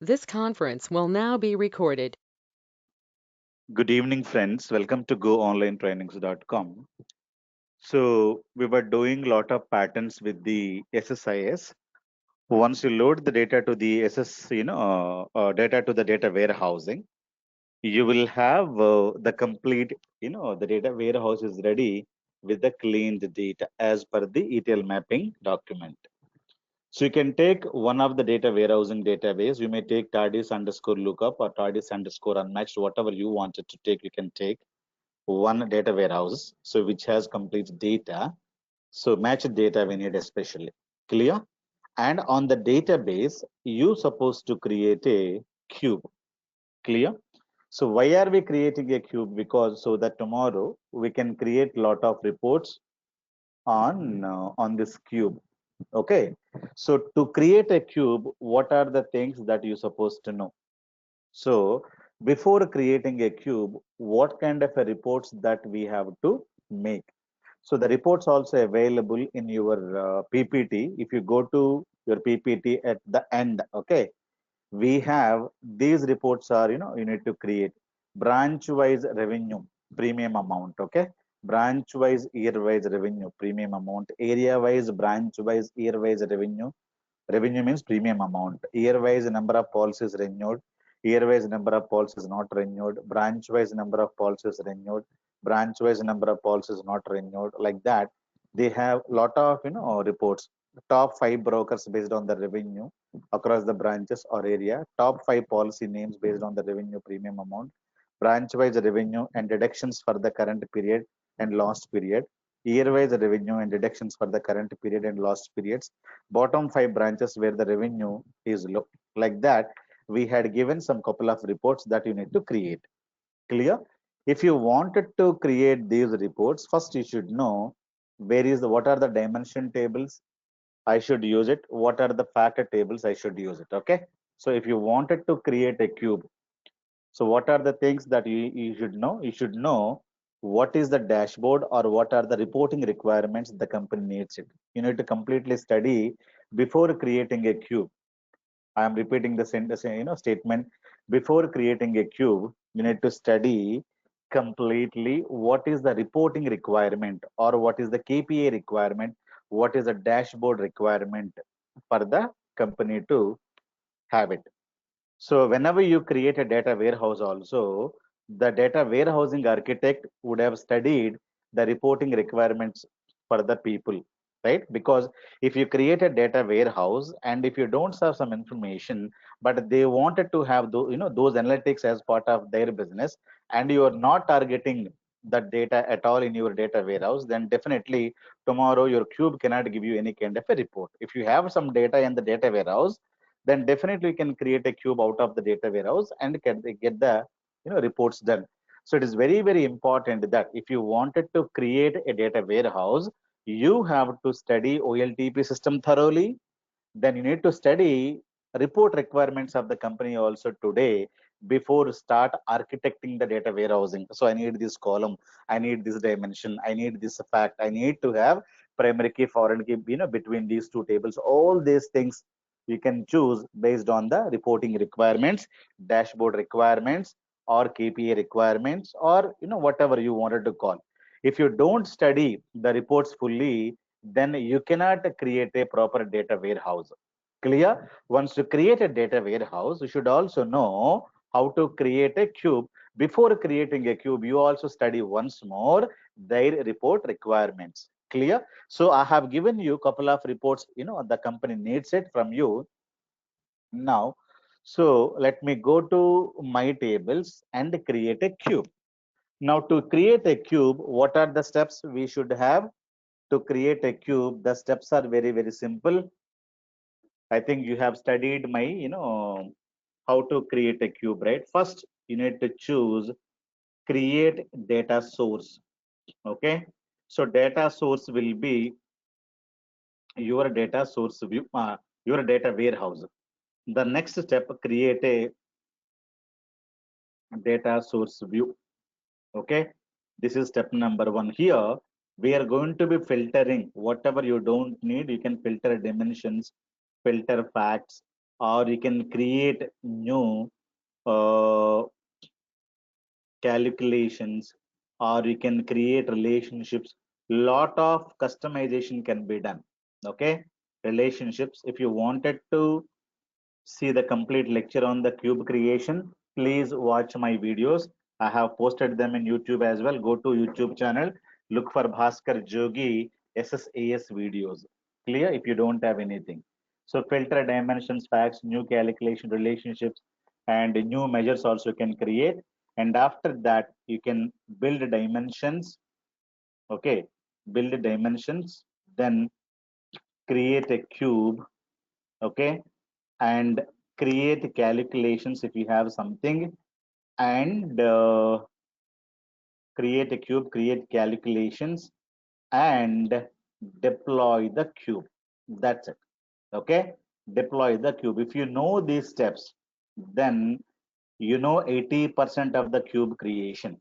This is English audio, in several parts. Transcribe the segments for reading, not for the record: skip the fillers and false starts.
This conference will now be recorded. Good evening, friends. Welcome to goonlinetrainings.com. So we were doing a lot of patterns with the SSIS. Once you load the data to the data to the data warehousing, you will have the complete, the data warehouse is ready with the cleaned data as per the ETL mapping document. So you can take one of the data warehousing database. You may take TARDIS underscore lookup or TARDIS underscore unmatched, whatever you wanted to take, you can take one data warehouse, so which has complete data. So matched data we need especially. Clear? And on the database, you supposed to create a cube. Clear? So why are we creating a cube? Because so that tomorrow we can create lot of reports on this cube. Okay. So to create a cube, what are the things that you supposed to know? So before creating a cube, what kind of a reports that we have to make? So the reports also available in your PPT. If you go to your PPT at the end, okay, we have these reports are, you need to create branch wise revenue premium amount, okay, branch wise year wise revenue premium amount, area wise branch wise year wise revenue. Revenue means premium amount. Year-wise number of policies renewed. Year-wise number of policies not renewed. Branch-wise number of policies renewed. Branch-wise number of policies not renewed. Like that, they have lot of reports. Top five brokers based on the revenue across the branches or area. Top five policy names based on the revenue premium amount. Branch-wise revenue and deductions for the current period and last period. Year-wise revenue and deductions for the current period and last periods. Bottom five branches where the revenue is low. Like that, we had given some couple of reports that you need to create. Clear? If you wanted to create these reports, first you should know what are the dimension tables I should use it, what are the factor tables I should use it. Okay. So if you wanted to create a cube, so what are the things that you should know? You should know what is the dashboard or what are the reporting requirements the company needs it. You need to completely study before creating a cube. I am repeating the sentence, statement. Before creating a cube, you need to study completely what is the reporting requirement or what is the KPI requirement, what is the dashboard requirement for the company to have it. So whenever you create a data warehouse also, the data warehousing architect would have studied the reporting requirements for the people, right? Because if you create a data warehouse and if you don't have some information, but they wanted to have those analytics as part of their business, and you are not targeting that data at all in your data warehouse, then definitely tomorrow your cube cannot give you any kind of a report. If you have some data in the data warehouse, then definitely you can create a cube out of the data warehouse and get the reports done. So it is very, very important that if you wanted to create a data warehouse, you have to study OLTP system thoroughly. Then you need to study report requirements of the company also today before start architecting the data warehousing. So I need this column, I need this dimension, I need this fact, I need to have primary key, foreign key, between these two tables. All these things you can choose based on the reporting requirements, dashboard requirements, or KPI requirements, or whatever you wanted to call. If you don't study the reports fully, then you cannot create a proper data warehouse. Clear? Once you create a data warehouse, you should also know how to create a cube. Before creating a cube, you also study once more their report requirements. Clear? So I have given you a couple of reports, the company needs it from you now. So let me go to my tables and create a cube. Now to create a cube, what are the steps we should have? To create a cube, the steps are very, very simple. I think you have studied my, how to create a cube, right? First, you need to choose create data source. Okay. So data source will be your data source view, your data warehouse. The next step, create a data source view. Okay. This is step number one. Here, we are going to be filtering whatever you don't need. You can filter dimensions, filter facts, or you can create new uh, calculations, or you can create relationships. Lot of customization can be done. Okay, relationships. If you wanted to see the complete lecture on the cube creation, please watch my videos. I have posted them in YouTube as well. Go to YouTube channel, look for Bhaskar Jogi SSAS videos. Clear? If you don't have anything. So filter dimensions, facts, new calculation, relationships, and new measures also can create. And after that, you can build dimensions. Okay, build dimensions, then create a cube. Okay, and create calculations if you have something, and create a cube, create calculations, and deploy the cube. That's it. Okay, deploy the cube. If you know these steps, then you know 80% of the cube creation.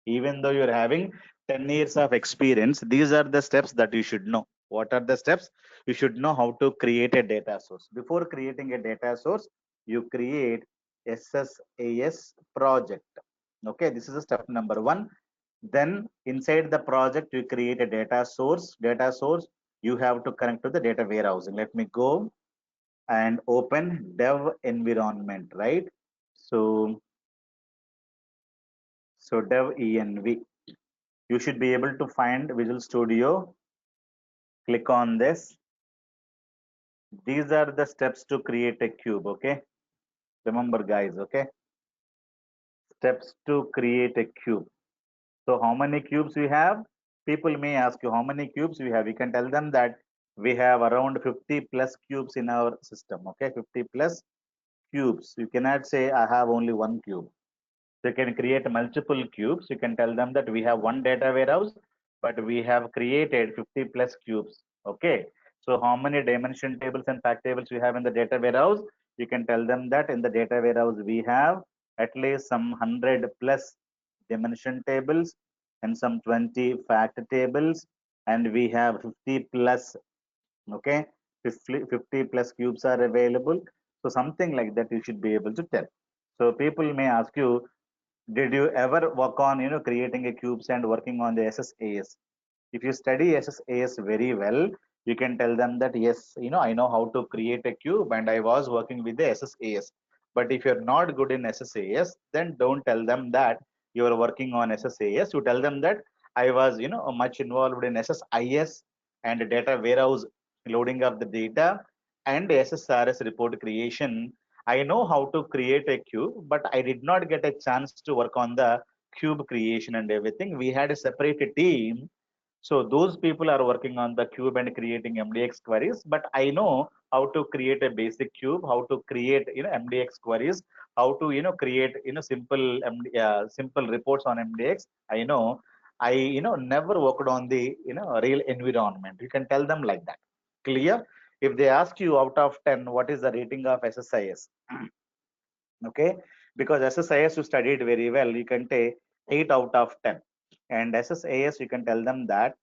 Even though you're having 10 years of experience, these are the steps that you should know. What are the steps? You should know how to create a data source. Before creating a data source, you create SSAS project. Okay, this is a step number one. Then inside the project, you create a data source. Data source, you have to connect to the data warehousing. Let me go and open dev environment, right? So, so dev env. You should be able to find Visual Studio. Click on this. These are the steps to create a cube. Okay, remember guys. Okay, steps to create a cube. So how many cubes we have? People may ask you how many cubes we have. You can tell them that we have around 50 plus cubes in our system. Okay, 50 plus cubes. You cannot say I have only one cube. So you can create multiple cubes. You can tell them that we have one data warehouse, but we have created 50 plus cubes. Okay. So how many dimension tables and fact tables we have in the data warehouse? You can tell them that in the data warehouse we have at least some 100 plus dimension tables and some 20 fact tables, and we have 50 plus. Okay, 50 plus cubes are available. So something like that you should be able to tell. So people may ask you, did you ever work on creating a cubes and working on the SSAS? If you study SSAS very well, you can tell them that yes, I know how to create a cube and I was working with the SSAS. But if you're not good in SSAS, then don't tell them that you are working on SSAS. You tell them that I was much involved in SSIS and data warehouse, loading of the data, and SSRS report creation. I know how to create a cube, but I did not get a chance to work on the cube creation and everything. We had a separate team, so those people are working on the cube and creating MDX queries, but I know how to create a basic cube, how to create MDX queries, how to create simple simple reports on MDX. I know. I never worked on the real environment. You can tell them like that. Clear? If they ask you out of 10, what is the rating of SSIS? Okay, because SSIS you studied very well, you can take 8 out of 10, and SSAS you can tell them that.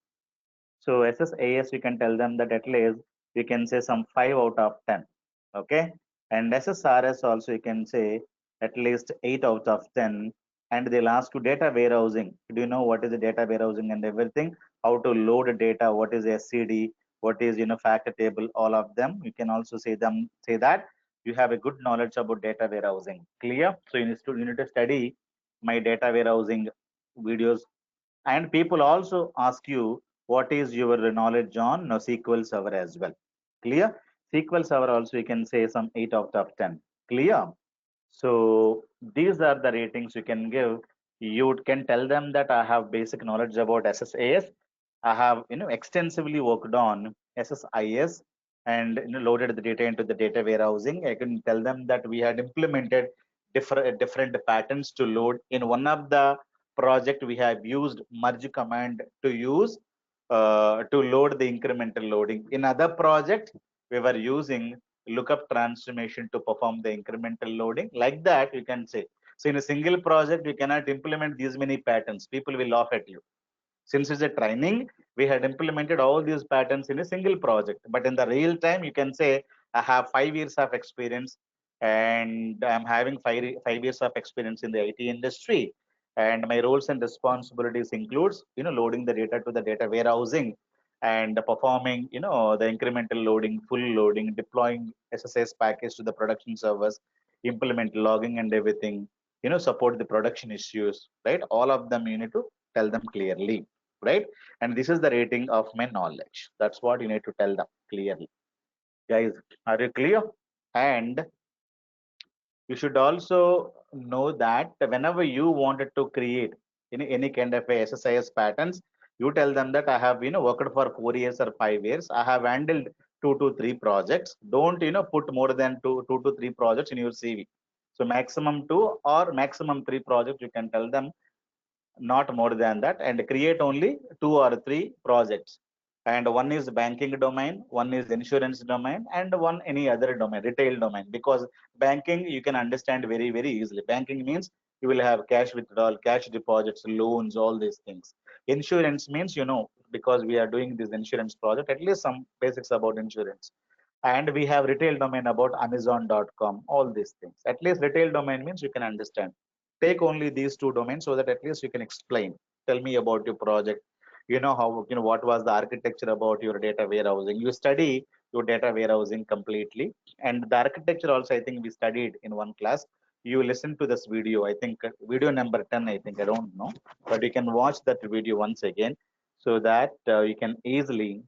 So SSAS, you can tell them that at least you can say some 5 out of 10. Okay. And SSRS also you can say at least 8 out of 10. And they'll ask you data warehousing. Do you know what is the data warehousing and everything? How to load data? What is SCD? What is fact table? All of them. You can also say that you have a good knowledge about data warehousing. Clear? So you need to study my data warehousing videos. And people also ask you what is your knowledge on SQL Server as well. Clear? SQL Server also you can say some 8 out of 10. Clear? So these are the ratings you can give. You can tell them that I have basic knowledge about SSAS. I have extensively worked on SSIS and loaded the data into the data warehousing. I can tell them that we had implemented different patterns to load. In one of the project, we have used merge command to load the incremental loading. In other project, we were using lookup transformation to perform the incremental loading. Like that, you can say. So in a single project, you cannot implement these many patterns. People will laugh at you. Since it's a training, we had implemented all these patterns in a single project. But in the real time, you can say I have 5 years of experience, and I'm having five years of experience in the IT industry. And my roles and responsibilities includes, loading the data to the data warehousing and performing, the incremental loading, full loading, deploying SSS package to the production servers, implement logging and everything, support the production issues, right? All of them you need to tell them clearly, right? And this is the rating of my knowledge. That's what you need to tell them clearly. Guys, are you clear? And you should also know that whenever you wanted to create any kind of a SSIS patterns, you tell them that I have worked for 4 years or 5 years. I have handled 2 to 3 projects. Don't put more than two to three projects in your CV. So maximum 2 or maximum 3 projects you can tell them, not more than that, and create only 2 or 3 projects. And one is banking domain, one is insurance domain, and one any other domain, retail domain. Because banking you can understand very, very easily. Banking means you will have cash withdrawal, cash deposits, loans, all these things. Insurance means, because we are doing this insurance project, at least some basics about insurance. And we have retail domain about Amazon.com, all these things. At least retail domain means you can understand. Take only these 2 domains so that at least you can explain. Tell me about your project. How, what was the architecture about your data warehousing. You study your data warehousing completely. And the architecture also, I think we studied in one class. You listen to this video, I think video number 10, I think, I don't know. But you can watch that video once again so that you can easily,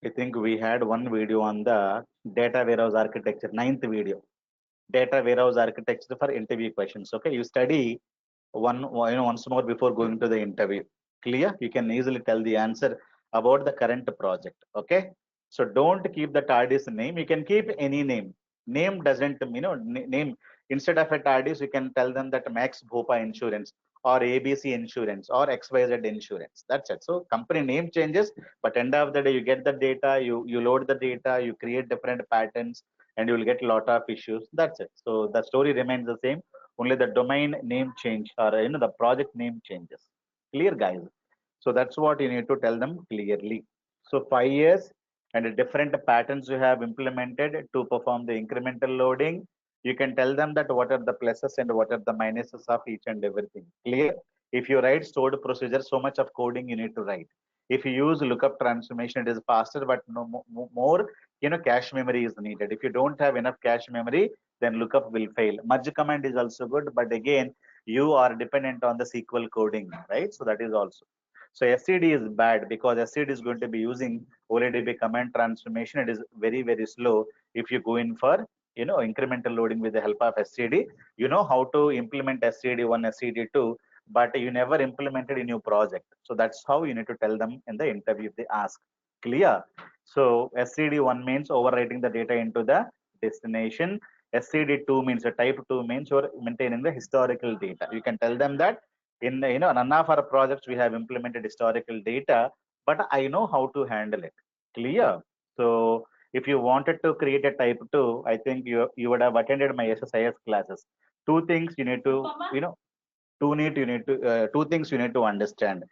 I think we had one video on the data warehouse architecture, ninth video, data warehouse architecture for interview questions. Okay, you study once more before going to the interview. Clear? You can easily tell the answer about the current project. Okay, so don't keep the TARDIS name. You can keep any name. Name doesn't, name, instead of a TARDIS, you can tell them that Max Bhopa Insurance or ABC Insurance or XYZ Insurance. That's it. So company name changes, but end of the day, you get the data, you load the data, you create different patterns, and you will get a lot of issues. That's it. So the story remains the same. Only the domain name change, or the project name changes. Clear, guys? So that's what you need to tell them clearly. So 5 years and different patterns you have implemented to perform the incremental loading. You can tell them that what are the pluses and what are the minuses of each and everything. Clear? If you write stored procedure, so much of coding you need to write. If you use lookup transformation, it is faster, but no more, cache memory is needed. If you don't have enough cache memory, then lookup will fail. Merge command is also good, but again, you are dependent on the SQL coding, right? So that is also. So SCD is bad because SCD is going to be using OLEDB command transformation. It is very, very slow. If you go in for, incremental loading with the help of SCD, you know how to implement SCD1, SCD2, but you never implemented in your project. So that's how you need to tell them in the interview if they ask. Clear? So SCD1 means overwriting the data into the destination. SCD2 means a type 2 means you're maintaining the historical data. You can tell them that in none of our projects we have implemented historical data, but I know how to handle it. Clear? So if you wanted to create a type 2, I think you would have attended my SSIS classes. Two things you need to, you know two things you need to understand.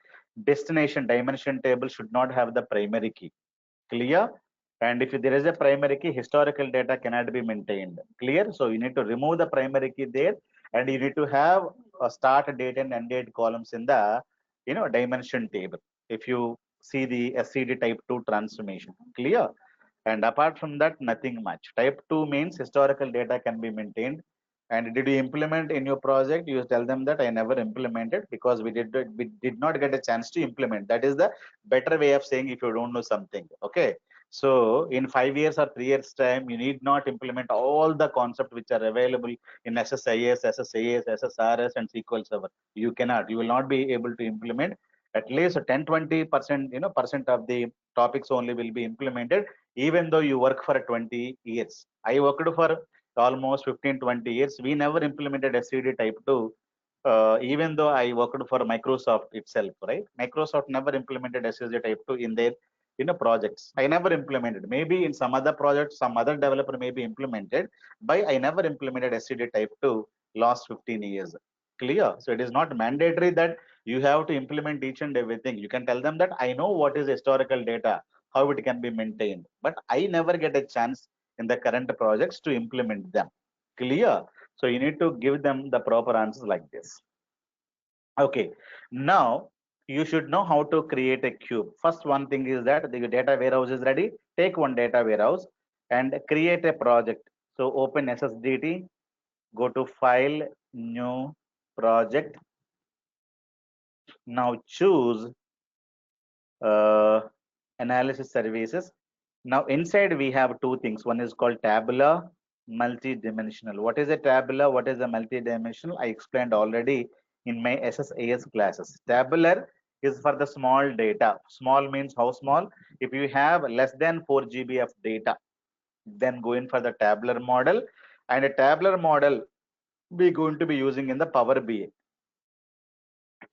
Destination dimension table should not have the primary key. Clear? And if there is a primary key, historical data cannot be maintained. Clear? So you need to remove the primary key there, and you need to have a start date and end date columns in the dimension table. If you see the SCD type 2 transformation. Clear? And apart from that, nothing much. Type 2 means historical data can be maintained. And did you implement in your project? You tell them that I never implemented because we did not get a chance to implement. That is the better way of saying if you don't know something. Okay. So in 5 years or 3 years time, you need not implement all the concepts which are available in SSIS, SSAS, SSRS, and SQL Server. You cannot. You will not be able to implement. At least 10-20% percent of the topics only will be implemented, even though you work for 20 years. I worked for almost 15-20 years. We never implemented SCD type 2, even though I worked for Microsoft itself, right? Microsoft never implemented SCD type 2 in their projects. I never implemented. Maybe in some other project, some other developer may be implemented, but I never implemented SCD type 2 last 15 years. Clear? So it is not mandatory that you have to implement each and everything. You can tell them that I know what is historical data. how it can be maintained. But I never get a chance in the current projects to implement them. Clear? So you need to give them the proper answers like this. Okay, now you should know how to create a cube. First one thing is that the data warehouse is ready. Take one data warehouse and create a project. So open SSDT, go to file, new project. Now choose uh, analysis services. Now inside we have two things. One is called tabular, multi-dimensional. What is a tabular? What is a multi-dimensional? I explained already in my SSAS classes. Tabular is for the small data. Small means how small? If you have less than 4 GB of data, then go in for the tabular model. And a tabular model we're going to be using in the Power BI.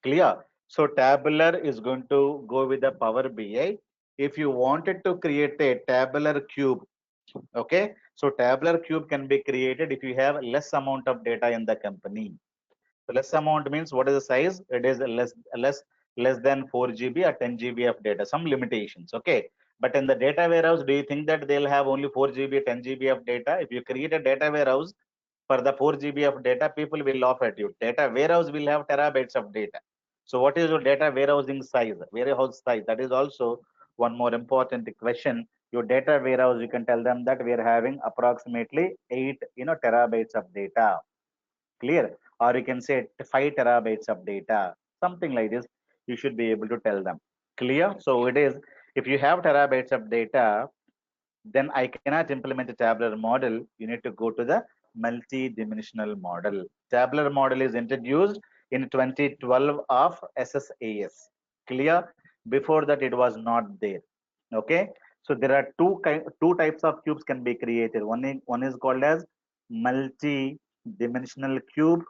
Clear? So tabular is going to go with the Power BI. If you wanted to create a tabular cube, okay, so tabular cube can be created if you have less amount of data in the company. So less amount means what is the size? It is less than 4 GB or 10 GB of data, some limitations. Okay. But in the data warehouse, do you think that they'll have only 4 GB, 10 GB of data? If you create a data warehouse for the 4 GB of data, people will laugh at you. Data warehouse will have terabytes of data. So what is your data warehousing size? Warehouse size. That is also one more important question. Your data warehouse, you can tell them that we are having approximately 8 terabytes of data. Clear? Or you can say 5 terabytes of data, something like this. You should be able to tell them. Clear? So it is, if you have terabytes of data, then I cannot implement a tabular model. You need to go to the multi-dimensional model. Tabular model is introduced in 2012 of SSAS. Clear? Before that, it was not there. Okay. So there are two types of cubes can be created. One is called as multi-dimensional cube.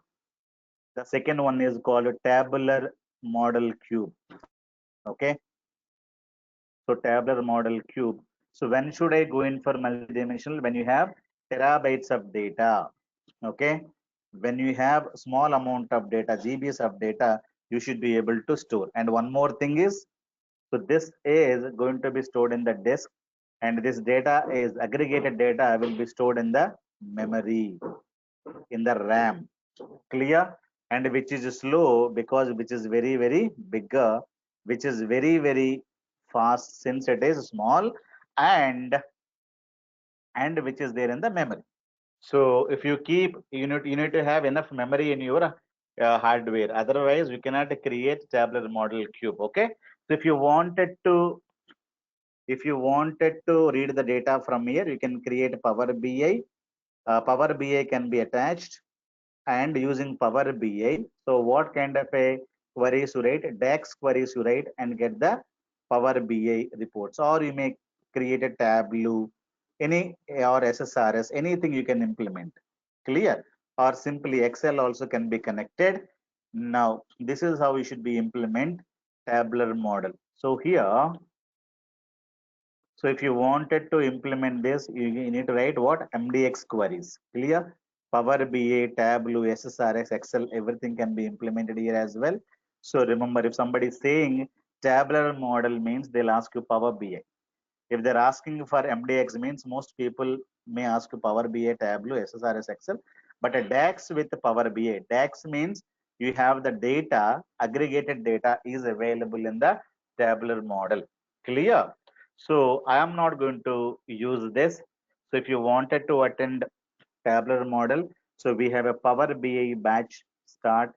The second one is called tabular model cube. Okay. So tabular model cube. So when should I go in for multidimensional? When you have terabytes of data. Okay. When you have small amount of data, GBs of data, you should be able to store. And one more thing is, so this is going to be stored in the disk, and this data is aggregated data will be stored in the memory, in the RAM. Clear? And which is slow because which is very, very bigger, which is very, very fast since it is small, and which is there in the memory. So if you keep, you need to have enough memory in your hardware. Otherwise, you cannot create tabular model cube. Okay. So if you wanted to read the data from here, you can create Power BI. Power BI can be attached and using Power BI. So what kind of a queries you write? DAX queries you write and get the Power BI reports. Or you may create a Tableau, any or SSRS, anything you can implement. Clear? Or simply Excel also can be connected. Now, this is how you should be implement tabular model. So here, so if you wanted to implement this, you need to write what? MDX queries. Clear? Power BI, Tableau, SSRS, Excel, everything can be implemented here as well. So remember, if somebody is saying tabular model means they'll ask you Power BI. If they're asking for MDX means most people may ask you Power BI, Tableau, SSRS, Excel. But a DAX with Power BI. DAX means you have the data, aggregated data is available in the tabular model. Clear? So I am not going to use this. So if you wanted to attend tabular model, so we have a Power BI batch start.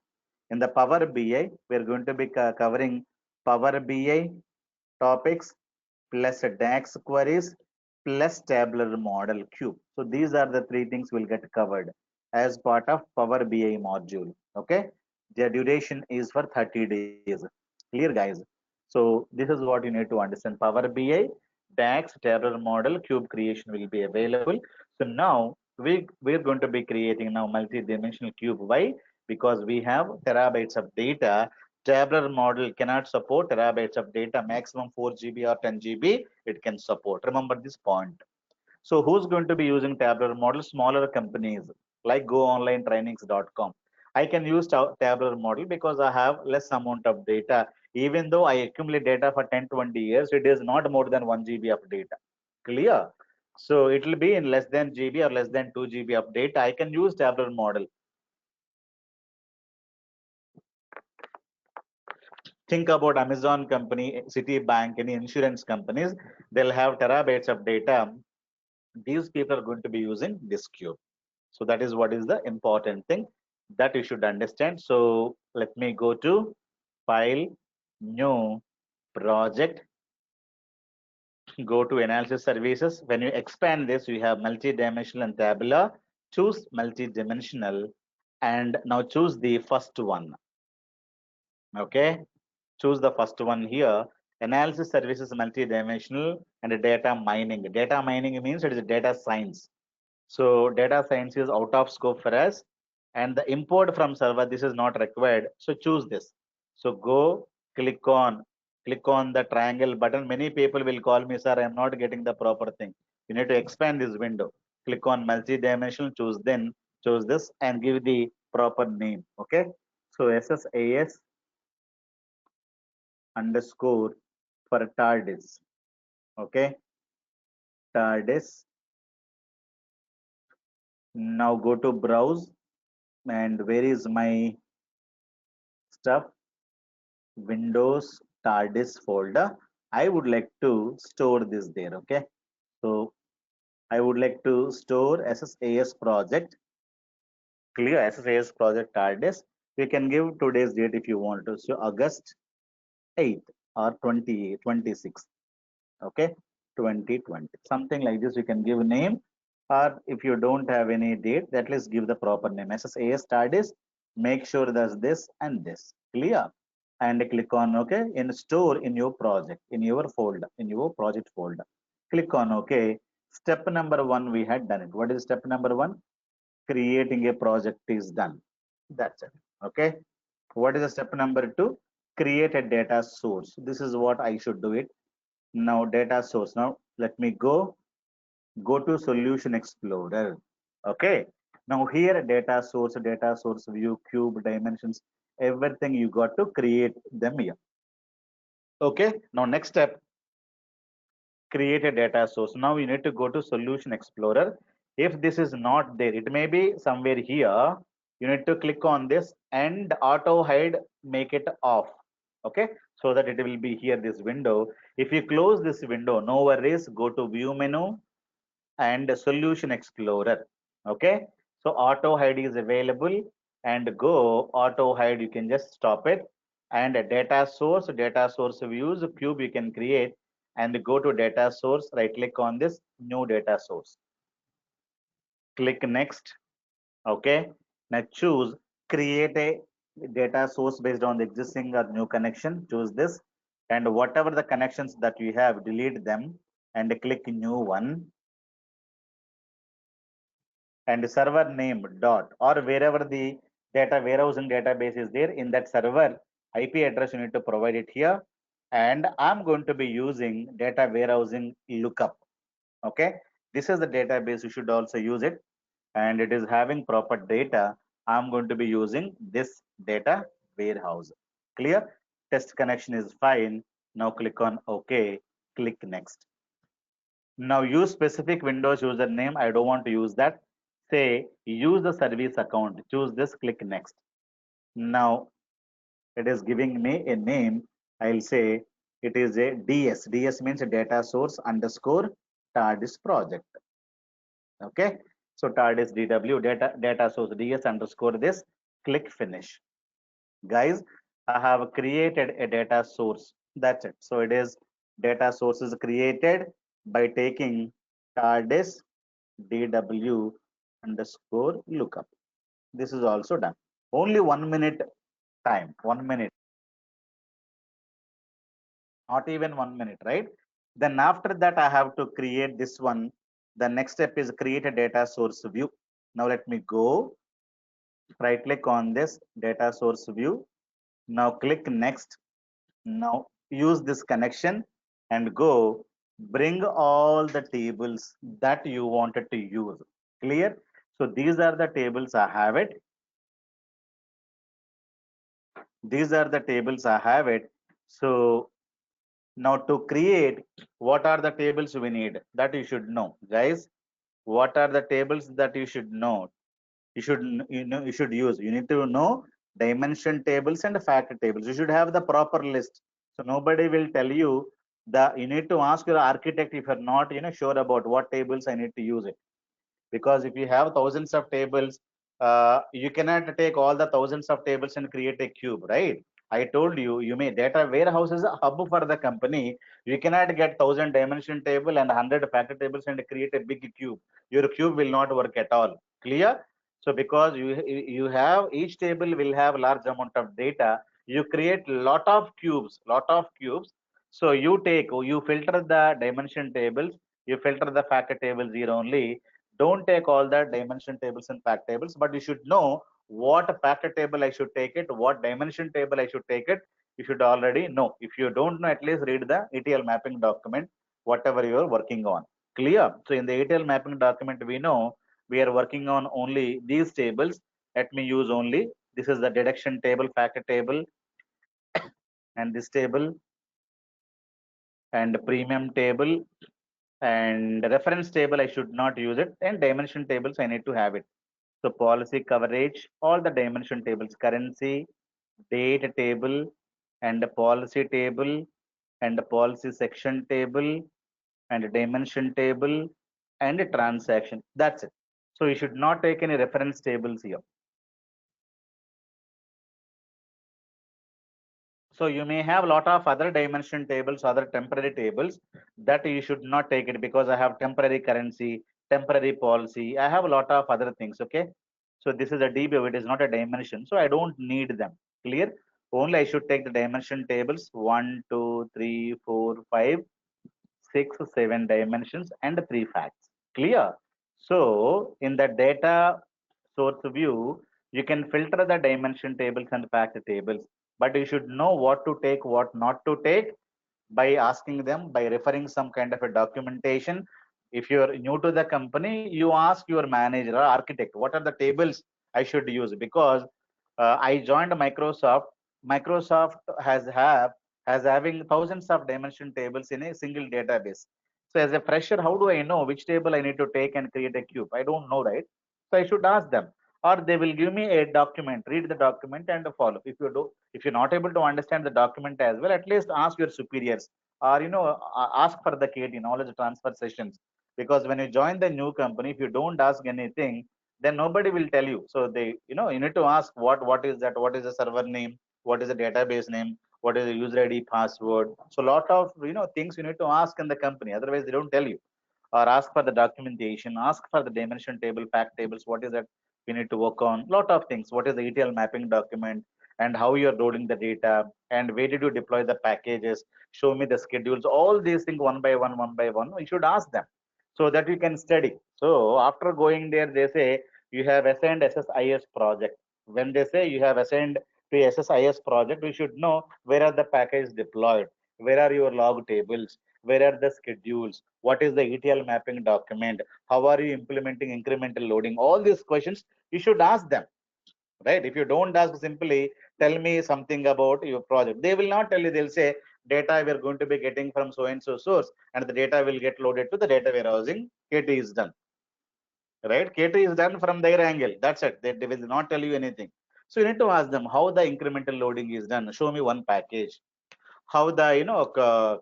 In the Power BI, we are going to be covering Power BI topics plus DAX queries plus tabular model cube. So these are the three things will get covered as part of Power BI module. Okay. The duration is for 30 days. Clear, guys? So this is what you need to understand. Power BI, DAX, tabular model, cube creation will be available. So now we're going to be creating now multi-dimensional cube. Why? Because we have terabytes of data. Tabular model cannot support terabytes of data, maximum 4 GB or 10 GB it can support. Remember this point. So who's going to be using tabular model? Smaller companies like goonlinetrainings.com. I can use tabular model because I have less amount of data. Even though I accumulate data for 10, 20 years, it is not more than 1 GB of data. Clear? So it will be in less than GB or less than 2 GB of data. I can use tabular model. Think about Amazon company, Citibank, any insurance companies, they'll have terabytes of data. These people are going to be using this cube. So that is what is the important thing that you should understand. So let me go to file, new project, go to analysis services. When you expand this, you have multi-dimensional and tabular. Choose multi-dimensional and now choose the first one. Okay, choose the first one here. Analysis services multi-dimensional and data mining. Data mining means it is data science. So data science is out of scope for us, and the import from server, this is not required. So choose this. So go click on the triangle button. Many people will call me, sir, I'm not getting the proper thing. You need to expand this window. Click on multi-dimensional, choose this and give the proper name. Okay. So SSAS underscore for TARDIS. Okay. TARDIS. Now go to browse, and where is my stuff? Windows TARDIS folder. I would like to store this there. Okay. So I would like to store SSAS project. Clear SSAS project TARDIS. You can give today's date if you want to. So August 8th or 26th. Okay. 2020. Something like this. You can give a name, or if you don't have any date, at least give the proper name. SSAS TARDIS. Make sure there's this and this. Clear? And click on OK in store in your project, in your folder, in your project folder. Click on OK. Step number one, we had done it. What is step number one? Creating a project is done. That's it. Okay. What is the step number two? Create a data source. This is what I should do it. Now data source. Now let me go to solution explorer. Okay. Now here data source view, cube, dimensions, everything you got to create them here. Okay, now next step, create a data source. Now you need to go to Solution Explorer. If this is not there, it may be somewhere here. You need to click on this and auto hide, make it off. Okay, so that it will be here, this window. If you close this window, no worries, go to View menu and Solution Explorer. Okay, so auto hide is available, and go auto hide, you can just stop it. And a data source views cube you can create, and go to data source, right click on this new data source, click next. Okay, now choose create a data source based on the existing or new connection. Choose this, and whatever the connections that you have, delete them and click new one, and server name dot, or wherever the data warehousing database is there, in that server IP address you need to provide it here. And I'm going to be using data warehousing lookup. Okay, this is the database, you should also use it, and it is having proper data. I'm going to be using this data warehouse. Clear? Test connection is fine. Now click on OK, click next. Now use specific Windows username. I don't want to use that. Say use the service account. Choose this, click next. Now it is giving me a name. I'll say it is a DS. DS means a data source underscore TARDIS project. Okay. So TARDIS DW data source DS underscore this. Click finish. Guys, I have created a data source. That's it. So it is data source is created by taking TARDIS DW underscore lookup. This is also done. Only 1 minute time, 1 minute, not even 1 minute, right? Then after that, I have to create this one. The next step is create a data source view. Now let me go, right click on this data source view. Now click next. Now use this connection and go bring all the tables that you wanted to use. Clear? So these are the tables I have it. These are the tables I have it. So now to create, what are the tables we need? That you should know, guys. What are the tables that you should know? You should you should use. You need to know dimension tables and fact tables. You should have the proper list. So nobody will tell you the. You need to ask your architect if you're not sure about what tables I need to use it, because if you have thousands of tables, you cannot take all the thousands of tables and create a cube, right? I told you, you may data warehouse is a hub for the company. You cannot get 1,000 dimension table and 100 factor tables and create a big cube. Your cube will not work at all. Clear? So because you have, each table will have large amount of data, you create lot of cubes. So you filter the dimension tables, you filter the factor tables here only. Don't take all the dimension tables and fact tables, but you should know what factor table I should take it, what dimension table I should take it. You should already know. If you don't know, at least read the ETL mapping document, whatever you are working on. Clear? So in the ETL mapping document, we know we are working on only these tables. Let me use only, this is the deduction table, factor table, and this table, and premium table, and reference table I should not use it, and dimension tables I need to have it. So policy coverage, all the dimension tables, currency, date table, and the policy table, and the policy section table, and the dimension table, and a transaction. That's it. So you should not take any reference tables here. So you may have a lot of other dimension tables, other temporary tables, that you should not take it, because I have temporary currency, temporary policy. I have a lot of other things. Okay. So this is a DBO, it is not a dimension. So I don't need them. Clear? Only I should take the dimension tables 1, 2, 3, 4, 5, 6, 7 dimensions and 3 facts. Clear? So in the data source view, you can filter the dimension tables and fact tables, but you should know what to take, what not to take, by asking them, by referring some kind of a documentation. If you're new to the company, you ask your manager or architect, what are the tables I should use? Because I joined Microsoft. Microsoft has having thousands of dimension tables in a single database. So as a fresher, how do I know which table I need to take and create a cube? I don't know, right? So I should ask them, or they will give me a document, read the document and follow. If you're not able to understand the document as well, at least ask your superiors, or ask for the KT, knowledge transfer sessions. Because when you join the new company, if you don't ask anything, then nobody will tell you. So they, you need to ask, what is that, what is the server name, what is the database name, what is the user ID, password. So lot of things you need to ask in the company, otherwise they don't tell you. Or ask for the documentation, ask for the dimension table, fact tables, what is that we need to work on. Lot of things, what is the ETL mapping document, and how you're loading the data, and where did you deploy the packages, show me the schedules. All these things one by one you should ask them, so that you can study. So after going there, they say you have assigned SSIS project. When they say you have assigned to SSIS project, we should know where are the packages deployed, where are your log tables, where are the schedules, what is the ETL mapping document, how are you implementing incremental loading. All these questions you should ask them, right? If you don't ask simply, tell me something about your project, they will not tell you. They'll say data we are going to be getting from so and so source, and the data will get loaded to the data warehousing. KT is done, right? KT is done from their angle. That's it. They will not tell you anything. So you need to ask them how the incremental loading is done. Show me one package. How the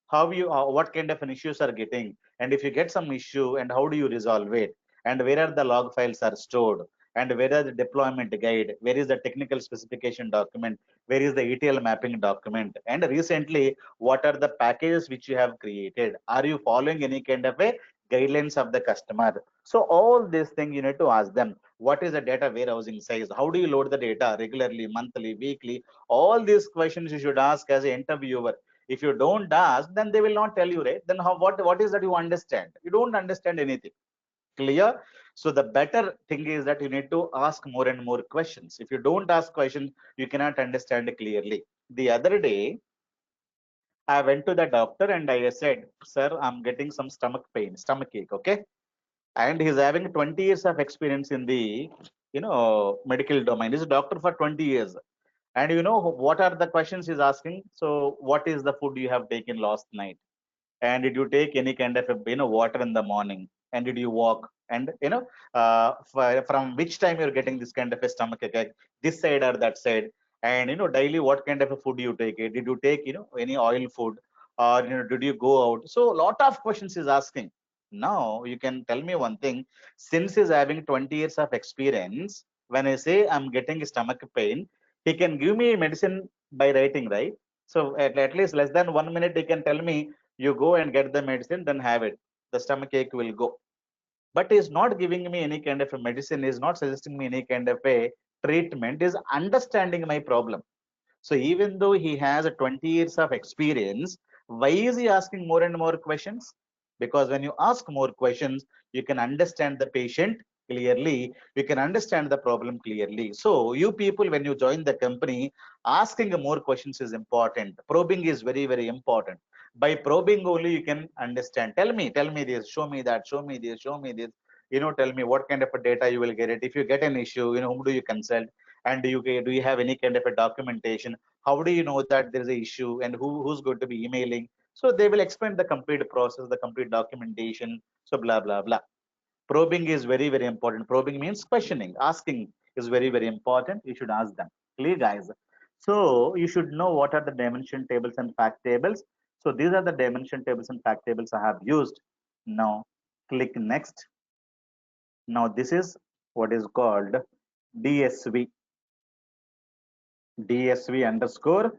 how you what kind of an issues are getting, and if you get some issue, and how do you resolve it, and where are the log files are stored, and where are the deployment guide, where is the technical specification document, where is the ETL mapping document, and recently what are the packages which you have created, are you following any kind of a guidelines of the customer. So all these things you need to ask them. What is the data warehousing size, how do you load the data regularly, monthly, weekly. All these questions you should ask as an interviewer. If you don't ask, then they will not tell you, right? Then what is that you understand? You don't understand anything. Clear? So the better thing is that you need to ask more and more questions. If you don't ask questions, you cannot understand clearly. The other day, I went to the doctor and I said, sir, I'm getting some stomach pain, stomach ache. Okay. And he's having 20 years of experience in the medical domain. He's a doctor for 20 years. And you know what are the questions he's asking? So what is the food you have taken last night? And did you take any kind of water in the morning? And did you walk? And from which time you're getting this kind of a stomach ache, this side or that side? And daily what kind of a food you take? Did you take any oil food, or did you go out? So a lot of questions is asking. Now you can tell me one thing. Since he's having 20 years of experience, when I say I'm getting stomach pain, he can give me medicine by writing, right? So at least less than 1 minute he can tell me, you go and get the medicine, then have it. The stomach ache will go. But he's not giving me any kind of a medicine, is not suggesting me any kind of a treatment, is understanding my problem. So even though he has a 20 years of experience, why is he asking more and more questions? Because when you ask more questions, you can understand the patient clearly, you can understand the problem clearly. So you people, when you join the company, asking more questions is important. Probing is very, very important. By probing only you can understand. Tell me this, show me that, show me this, show me this. Tell me what kind of a data you will get it. If you get an issue, whom do you consult? And do you have any kind of a documentation? How do you know that there is an issue, and who's going to be emailing? So they will explain the complete process, the complete documentation. So blah blah blah. Probing is very, very important. Probing means questioning. Asking is very, very important. You should ask them. Clear, guys? So you should know what are the dimension tables and fact tables. So these are the dimension tables and fact tables I have used. Now click next. Now this is what is called DSV. DSV underscore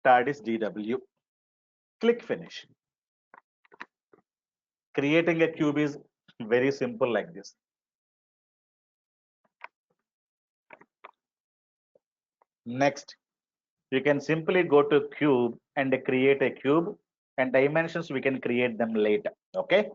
TARDIS DW. Click finish. Creating a cube is very simple like this. Next, you can simply go to cube and create a cube, and dimensions we can create them later. Okay.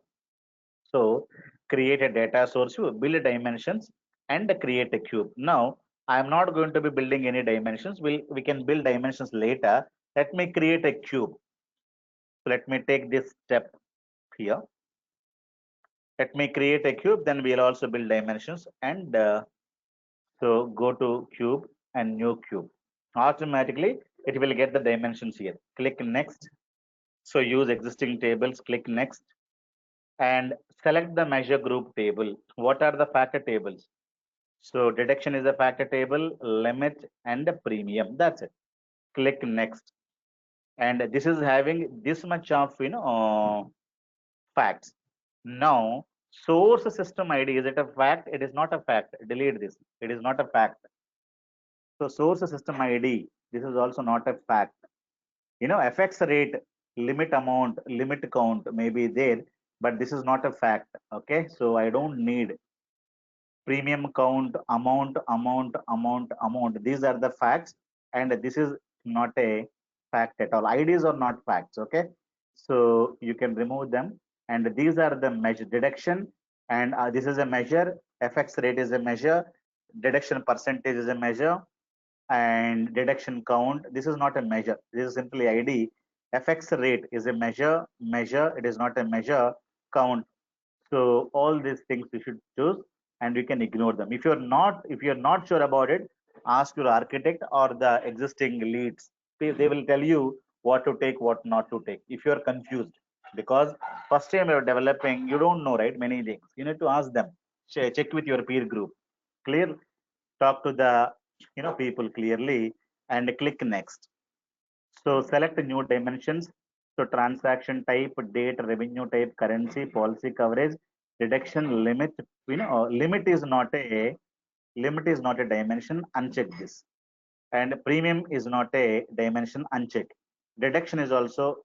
So create a data source, you build dimensions and create a cube. Now I am not going to be building any dimensions. We can build dimensions later. Let me create a cube. So let me take this step here. Let me create a cube, then we'll also build dimensions. And so go to cube and new cube. Automatically, it will get the dimensions here. Click next. So use existing tables, click next. And select the measure group table. What are the factor tables? So deduction is a factor table, limit and the premium. That's it. Click next. And this is having this much of, facts. Now, source system ID, is it a fact? It is not a fact. Delete this. It is not a fact. So source system ID, this is also not a fact. FX rate, limit amount, limit count may be there, but this is not a fact. Okay, so I don't need premium count, amount. These are the facts, and this is not a fact at all. IDs are not facts. Okay, so you can remove them, and these are the measure deduction, and this is a measure. FX rate is a measure. Deduction percentage is a measure, and deduction count. This is not a measure. This is simply ID. FX rate is a measure. It is not a measure. Count. So all these things you should choose, and you can ignore them. If you're not sure about it, ask your architect or the existing leads. They will tell you what to take, what not to take. If you're confused, because first time you're developing, you don't know, right? Many things. You need to ask them. Check with your peer group. Clear? Talk to the people clearly and click next. So select new dimensions. So transaction type, date, revenue type, currency, policy coverage, deduction limit. Limit is not a dimension. Uncheck this. And premium is not a dimension. Uncheck. Deduction is also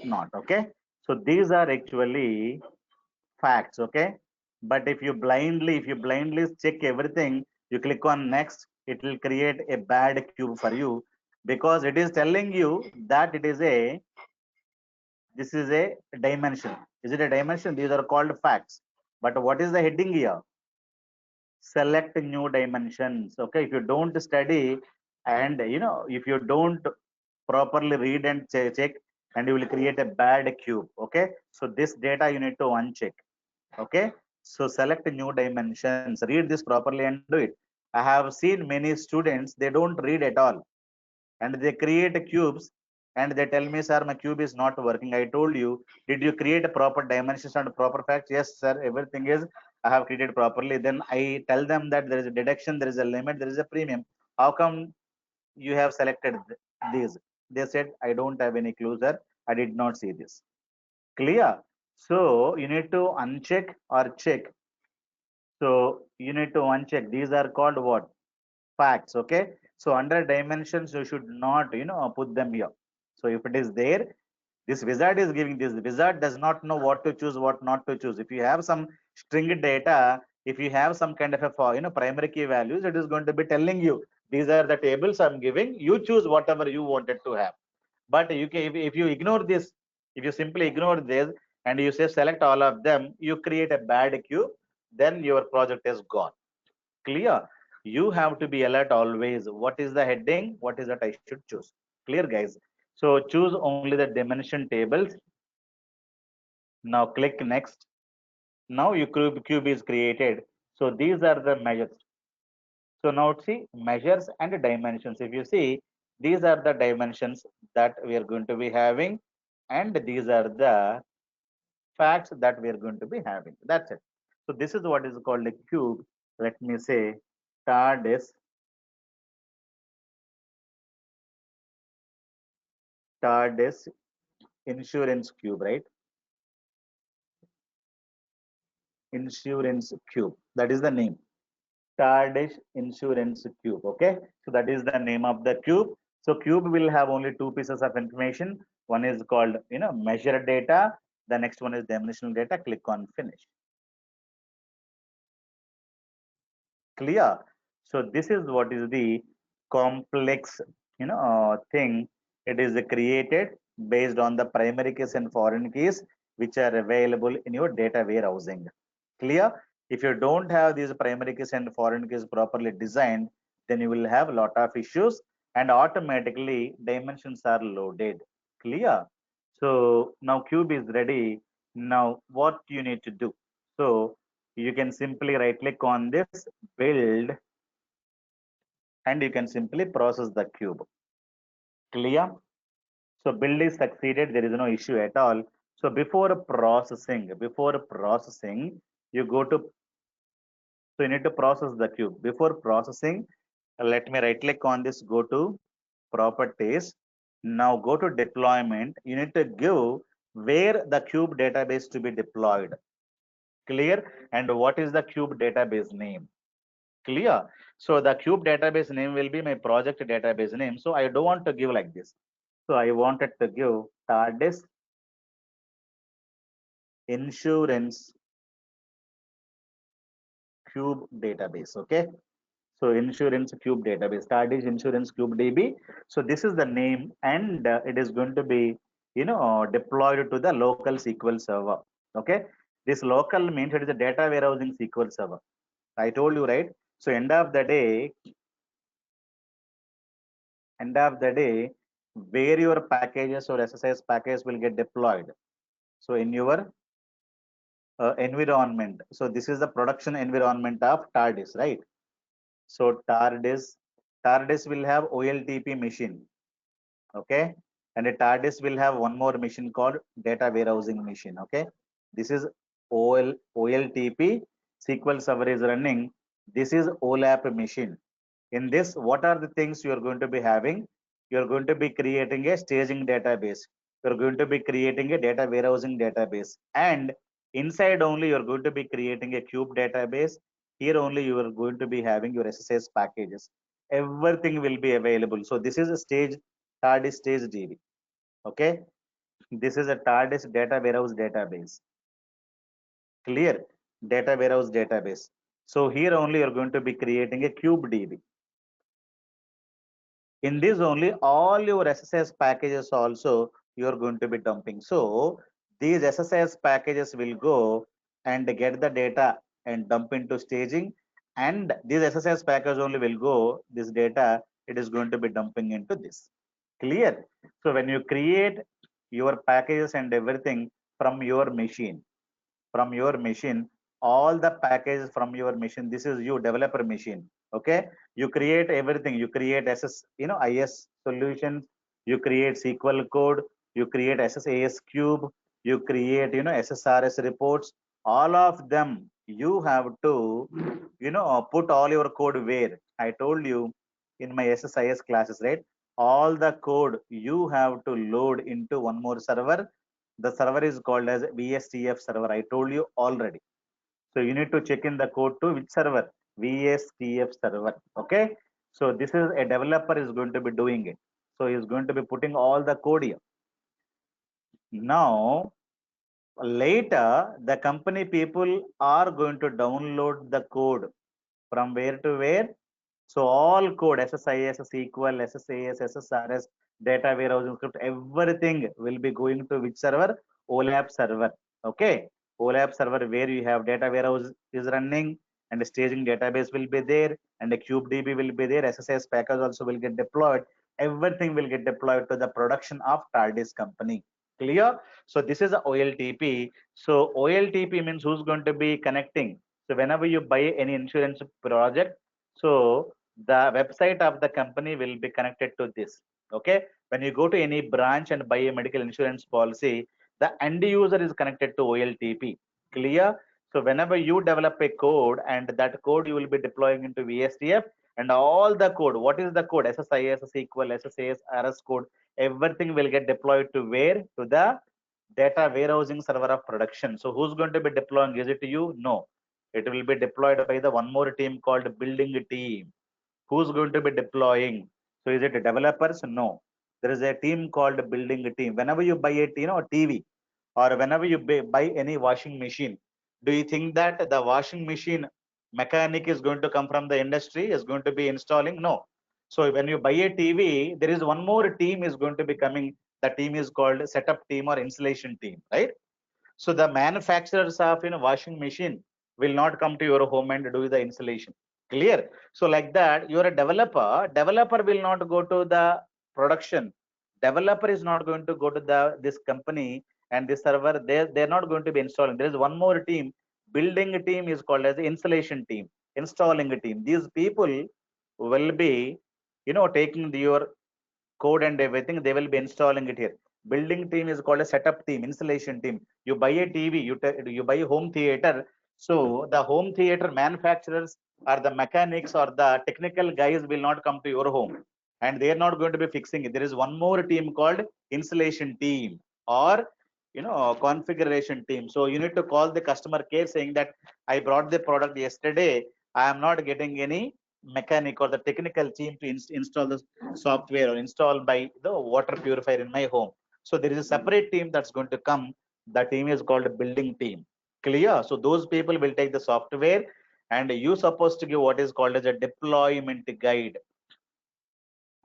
not. Okay. So these are actually facts. Okay. But if you blindly check everything, you click on next, it will create a bad cube for you, because it is telling you that this is a dimension. Is it a dimension? These are called facts. But what is the heading here? Select new dimensions. Okay. If you don't study, and if you don't properly read and check, and you will create a bad cube. Okay. So this data you need to uncheck. Okay. So select new dimensions. Read this properly and do it. I have seen many students, they don't read at all. and they create cubes and they tell me, sir, my cube is not working. I told you, did you create a proper dimensions and proper facts? Yes, sir, everything is I have created properly. Then I tell them that there is a deduction, there is a limit, there is a premium. How come you have selected these? They said, I don't have any clue, sir. I did not see this. Clear? So you need to uncheck or check. So you need to uncheck. These are called what? Facts. Okay. So under dimensions, you should not, put them here. So if it is there, this wizard is giving this. The wizard does not know what to choose, what not to choose. If you have some string data, if you have some kind of a primary key values, it is going to be telling you these are the tables I'm giving. You choose whatever you wanted to have. But you can, if you ignore this, if you simply ignore this and you say select all of them, you create a bad queue, then your project is gone. Clear? You have to be alert always. What is the heading? What is that I should choose? Clear, guys? So choose only the dimension tables. Now click next. Now your cube is created. So these are the measures. So now see measures and dimensions. If you see, these are the dimensions that we are going to be having, and these are the facts that we are going to be having. That's it. So this is what is called a cube. Let me say TARDIS insurance cube, right? Insurance cube. That is the name. TARDIS insurance cube. Okay. So that is the name of the cube. So cube will have only two pieces of information. One is called, measure data. The next one is dimensional data. Click on finish. Clear? So this is what is the complex, thing. It is created based on the primary keys and foreign keys which are available in your data warehousing. Clear? If you don't have these primary keys and foreign keys properly designed, then you will have a lot of issues and automatically dimensions are loaded. Clear? So now cube is ready. Now what you need to do? So you can simply right click on this, build, and you can simply process the cube. Clear? So build is succeeded. There is no issue at all. So before processing, you go to, so you need to process the cube. Before processing, let me right click on this, go to properties. Now go to deployment. You need to give where the cube database to be deployed. Clear? And what is the cube database name? Clear? So the cube database name will be my project database name. So I don't want to give like this. So I wanted to give TARDIS insurance cube database. Okay. So insurance cube database, TARDIS insurance cube DB. So this is the name, and it is going to be, deployed to the local SQL server. Okay. This local means it is a data warehousing SQL server. I told you, right? So end of the day, where your packages or SSIS package will get deployed. So in your environment. So this is the production environment of TARDIS, right? So TARDIS will have OLTP machine, okay? And a TARDIS will have one more machine called data warehousing machine, okay? This is OLTP, SQL server is running. This is OLAP machine. In this, what are the things you are going to be having? You are going to be creating a staging database. You are going to be creating a data warehousing database. And inside only, you are going to be creating a cube database. Here only, you are going to be having your SSS packages. Everything will be available. So this is a TARDIS stage DB. Okay. This is a TARDIS data warehouse database. Clear? Data warehouse database. So here only, you are going to be creating a cube DB. In this only all your SSS packages also you are going to be dumping. So these SSS packages will go and get the data and dump into staging, and these SSS package only will go this data, it is going to be dumping into this. Clear? So when you create your packages and everything from your machine, all the packages from your machine, this is you developer machine. Okay, you create everything. You create ss, is solutions, you create sql code, you create ssas cube, you create ssrs reports. All of them you have to put all your code where I told you in my ssis classes, right? All the code you have to load into one more server. The server is called as vstf server. I told you already. So you need to check in the code to which server? VSTF server. Okay. So this is a developer is going to be doing it. So he's going to be putting all the code here. Now, later, the company people are going to download the code from where to where? So all code, SSIS, SQL, SSAS, SSRS, data warehousing script, everything will be going to which server? OLAP server. Okay. OLAP server where you have data warehouse is running and the staging database will be there and the CubeDB will be there. SSAS package also will get deployed. Everything will get deployed to the production of TARDIS company. Clear? So this is a OLTP. So OLTP means who's going to be connecting. So whenever you buy any insurance project, so the website of the company will be connected to this. Okay. When you go to any branch and buy a medical insurance policy, the end user is connected to OLTP. Clear? So whenever you develop a code and that code you will be deploying into VSTF and all the code, what is the code? SSIS, SQL, SSAS, RS code, everything will get deployed to where? To the data warehousing server of production. So who's going to be deploying? Is it you? No. It will be deployed by the one more team called building team. Who's going to be deploying? So is it developers? No. There is a team called building team. Whenever you buy a TV or whenever you buy any washing machine, do you think that the washing machine mechanic is going to come from the industry, is going to be installing? No. So when you buy a TV, there is one more team is going to be coming. The team is called setup team or installation team, right? So the manufacturers of washing machine will not come to your home and do the installation. Clear? So like that, you're a developer. Developer will not go to the production. Developer is not going to go to the this company and this server. They're not going to be installing. There is one more team. Building team is called as the installation team, installing team. These people will be, taking your code and everything. They will be installing it here. Building team is called a setup team, installation team. You buy a TV, you buy a home theater. So the home theater manufacturers or the mechanics or the technical guys will not come to your home and they are not going to be fixing it. There is one more team called installation team or configuration team. So you need to call the customer care saying that I brought the product yesterday, I am not getting any mechanic or the technical team to install the software or install by the water purifier in my home. So there is a separate team that's going to come. The team is called building team. Clear? So those people will take the software and you supposed to give what is called as a deployment guide.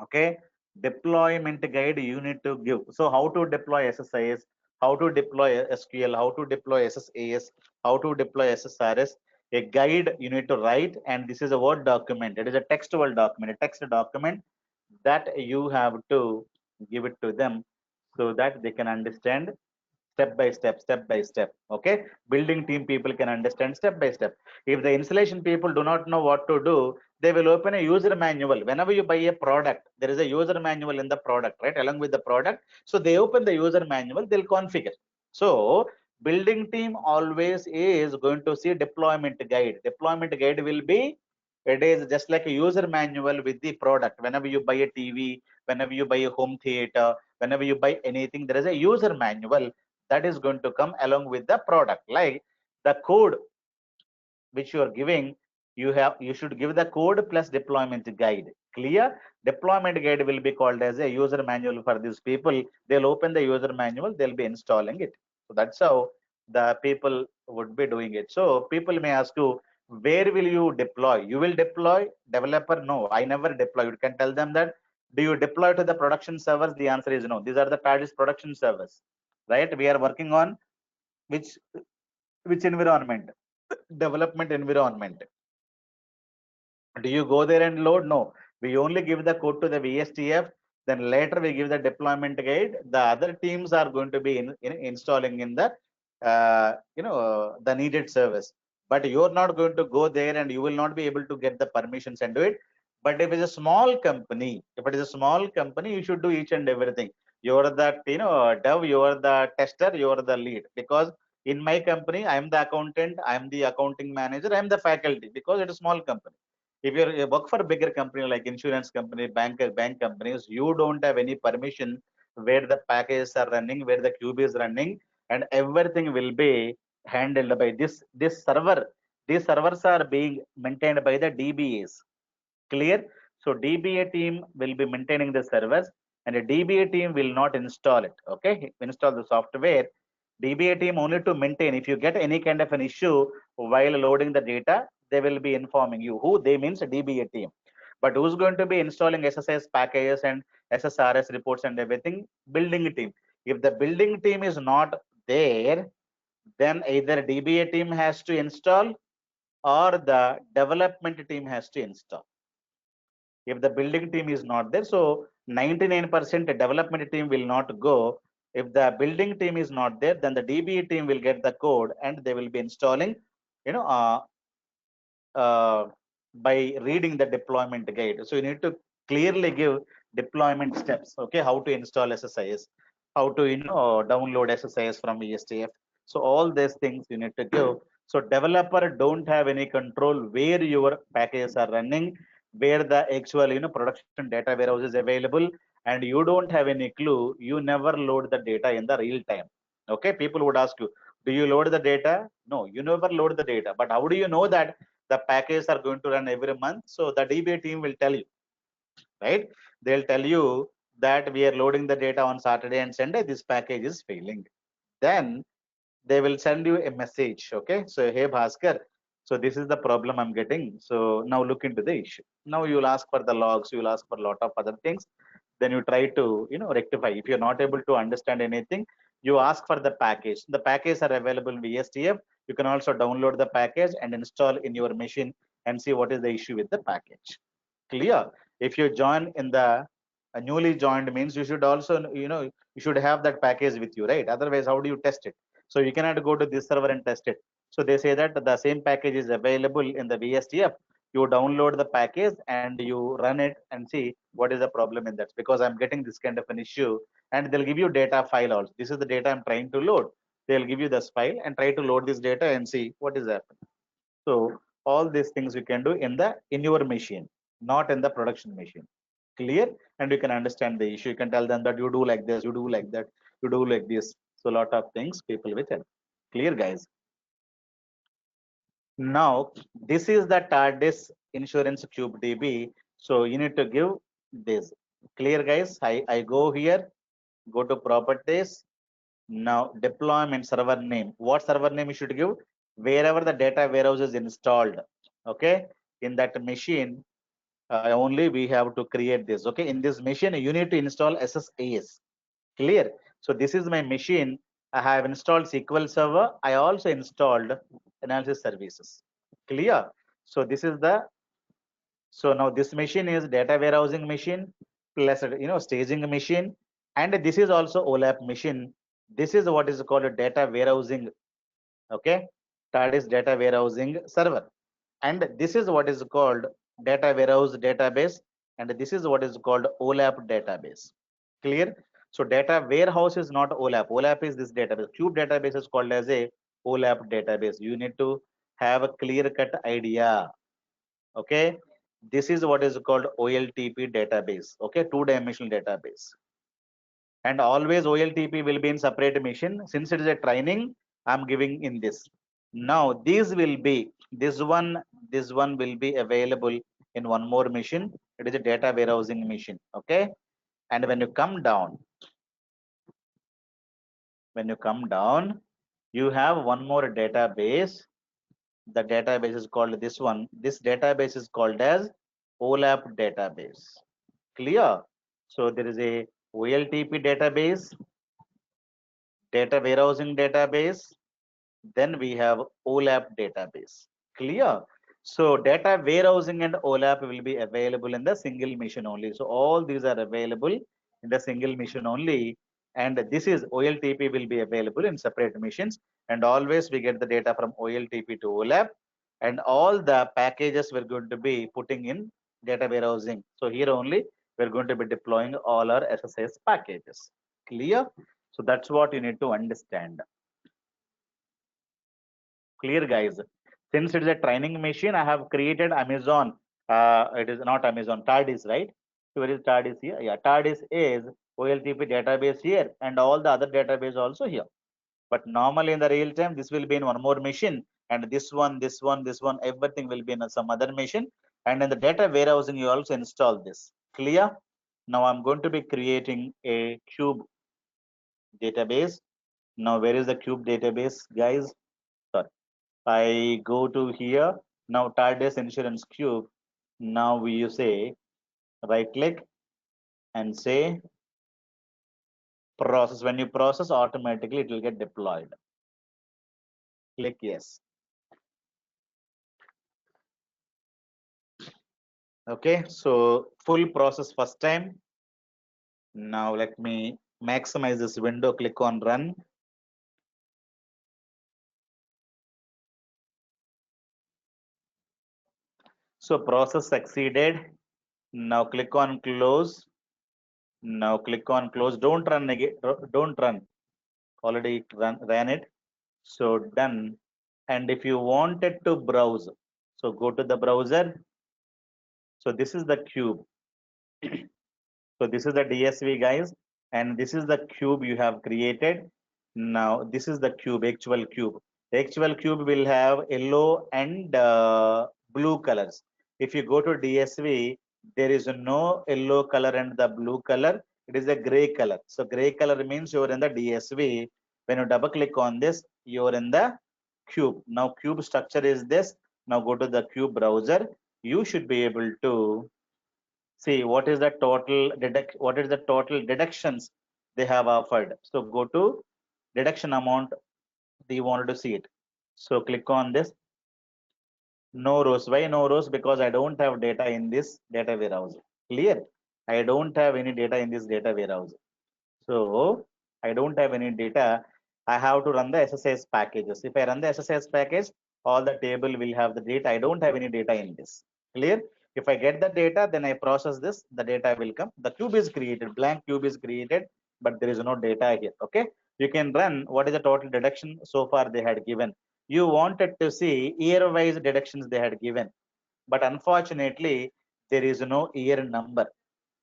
Okay, deployment guide you need to give. So how to deploy ssis, how to deploy sql, how to deploy ssas, how to deploy ssrs, a guide you need to write. And this is a word document, it is a textual document, a text document that you have to give it to them so that they can understand step by step, step by step. Okay, building team people can understand step by step. If the installation people do not know what to do, they will open a user manual. Whenever you buy a product, there is a user manual in the product, right, along with the product. So they open the user manual, they'll configure. So building team always is going to see deployment guide. Deployment guide will be, it is just like a user manual with the product. Whenever you buy a TV, whenever you buy a home theater, whenever you buy anything, there is a user manual that is going to come along with the product. Like the code which you are giving, you should give the code plus deployment guide. Clear? Deployment guide will be called as a user manual for these people. They'll open the user manual, they'll be installing it. So that's how the people would be doing it. So people may ask you, where will you deploy? You will deploy developer? No, I never deploy. You can tell them that, do you deploy to the production servers? The answer is no. These are the Paris production servers, right? We are working on which environment? Development environment. Do you go there and load? No, we only give the code to the vstf, then later we give the deployment guide. The other teams are going to be installing in the the needed service. but you're not going to go there and you will not be able to get the permissions and do it. But if it's a small company, if it is a small company, you should do each and everything. You're the, dev, you're the tester, you're the lead. Because in my company, I'm the accountant, I'm the accounting manager, I'm the faculty, because it's a small company. If you work for a bigger company like insurance company, bank companies, you don't have any permission where the packages are running, where the cube is running, and everything will be handled by this server. These servers are being maintained by the DBAs. Clear? So DBA team will be maintaining the servers, and a DBA team will not install it. Okay, install the software. DBA team only to maintain. If you get any kind of an issue while loading the data, they will be informing you. Who they means DBA team. But who's going to be installing SSIS packages and SSRS reports and everything? Building team. If the building team is not there, then either DBA team has to install or the development team has to install. If the building team is not there, so 99% development team will not go. If the building team is not there, then the DBA team will get the code and they will be installing, you know, uh, by reading the deployment guide. So you need to clearly give deployment steps. Okay, how to install SSIS, how to download SSIS from ESTF. So all these things you need to give. So developer don't have any control where your packages are running, where the actual production data warehouse is available, and you don't have any clue. You never load the data in the real time. Okay, people would ask you, do you load the data? No, you never load the data. But how do you know that the packages are going to run every month? So the DBA team will tell you, right? They'll tell you that we are loading the data on Saturday and Sunday, this package is failing. Then they will send you a message. Okay, so hey Bhaskar, so this is the problem I'm getting. So now look into the issue. Now you'll ask for the logs, you'll ask for a lot of other things. Then you try to rectify. If you're not able to understand anything, you ask for the package. The packages are available in VSTF. You can also download the package and install in your machine and see what is the issue with the package. Clear? If you join in the newly joined means you should also you should have that package with you, right? Otherwise, how do you test it? So you cannot go to this server and test it. So they say that the same package is available in the VSTF. You download the package and you run it and see what is the problem in that, because I'm getting this kind of an issue. And they'll give you data file also. This is the data I'm trying to load. They'll give you this file and try to load this data and see what is happening. So all these things you can do in your machine, not in the production machine. Clear? And you can understand the issue. You can tell them that you do like this, you do like that, you do like this. So a lot of things people will tell. Clear, guys? Now this is the TARDIS insurance cube DB. So you need to give this. Clear, guys? I go here, go to properties. Now deployment server name. What server name you should give? Wherever the data warehouse is installed. Okay, in that machine only we have to create this. Okay, in this machine you need to install SSAS. Clear? So this is my machine. I have installed SQL Server. I also installed analysis services. Clear? So this is the, so now this machine is data warehousing machine plus staging machine, and this is also OLAP machine. This is what is called a data warehousing. Okay, that is data warehousing server, and this is what is called data warehouse database, and this is what is called OLAP database. Clear? So data warehouse is not OLAP. OLAP is this database. Cube database is called as a OLAP database. You need to have a clear cut idea. Okay, this is what is called OLTP database. Okay, two-dimensional database. And always OLTP will be in separate machine. Since it is a training, I'm giving in this. Now this will be, this one will be available in one more machine. It is a data warehousing machine. Okay, and when you come down, you have one more database. The database is called this one. This database is called as OLAP database. Clear? So there is a OLTP database, data warehousing database, then we have OLAP database. Clear? So data warehousing and OLAP will be available in the single machine only. So all these are available in the single machine only, and this is OLTP will be available in separate machines, and always we get the data from OLTP to OLAP, and all the packages we're going to be putting in data warehousing. So here only we're going to be deploying all our SSIS packages. Clear? So that's what you need to understand. Clear, guys? Since it is a training machine, I have created Amazon. It is not Amazon, TARDIS, right? So where is TARDIS here? Yeah, TARDIS is OLTP database here, and all the other database also here. But normally in the real time, this will be in one more machine, and this one, everything will be in some other machine. And in the data warehousing, you also install this. Clear? Now I'm going to be creating a cube database. Now where is the cube database, guys? Sorry. I go to here. Now TARDIS insurance cube. Now we say right click and say process. When you process, automatically it will get deployed. Click yes. Okay, so full process first time. Now let me maximize this window, click on run. So process succeeded. Now click on close. Now click on close. Don't run again. Don't run. Already ran it. So done. And if you wanted to browse, so go to the browser. So this is the cube. So this is the DSV, guys, and this is the cube you have created. Now this is the cube, actual cube. The actual cube will have yellow and blue colors. If you go to DSV, there is no yellow color and the blue color. It is a gray color. So gray color means you're in the DSV. When you double click on this, you're in the cube. Now cube structure is this. Now go to the cube browser. You should be able to see what is the total deductions they have offered. So go to deduction amount. You wanted to see it. So click on this. No rows. Why no rows? Because I don't have data in this data warehouse. Clear? I don't have any data in this data warehouse. So I don't have any data. I have to run the SSIS packages. If I run the SSIS package, all the table will have the data. I don't have any data in this. Clear? If I get the data, then I process this, the data will come. The cube is created, blank cube is created, but there is no data here. Okay. You can run what is the total deduction so far they had given. You wanted to see year-wise deductions they had given, but unfortunately, there is no year number.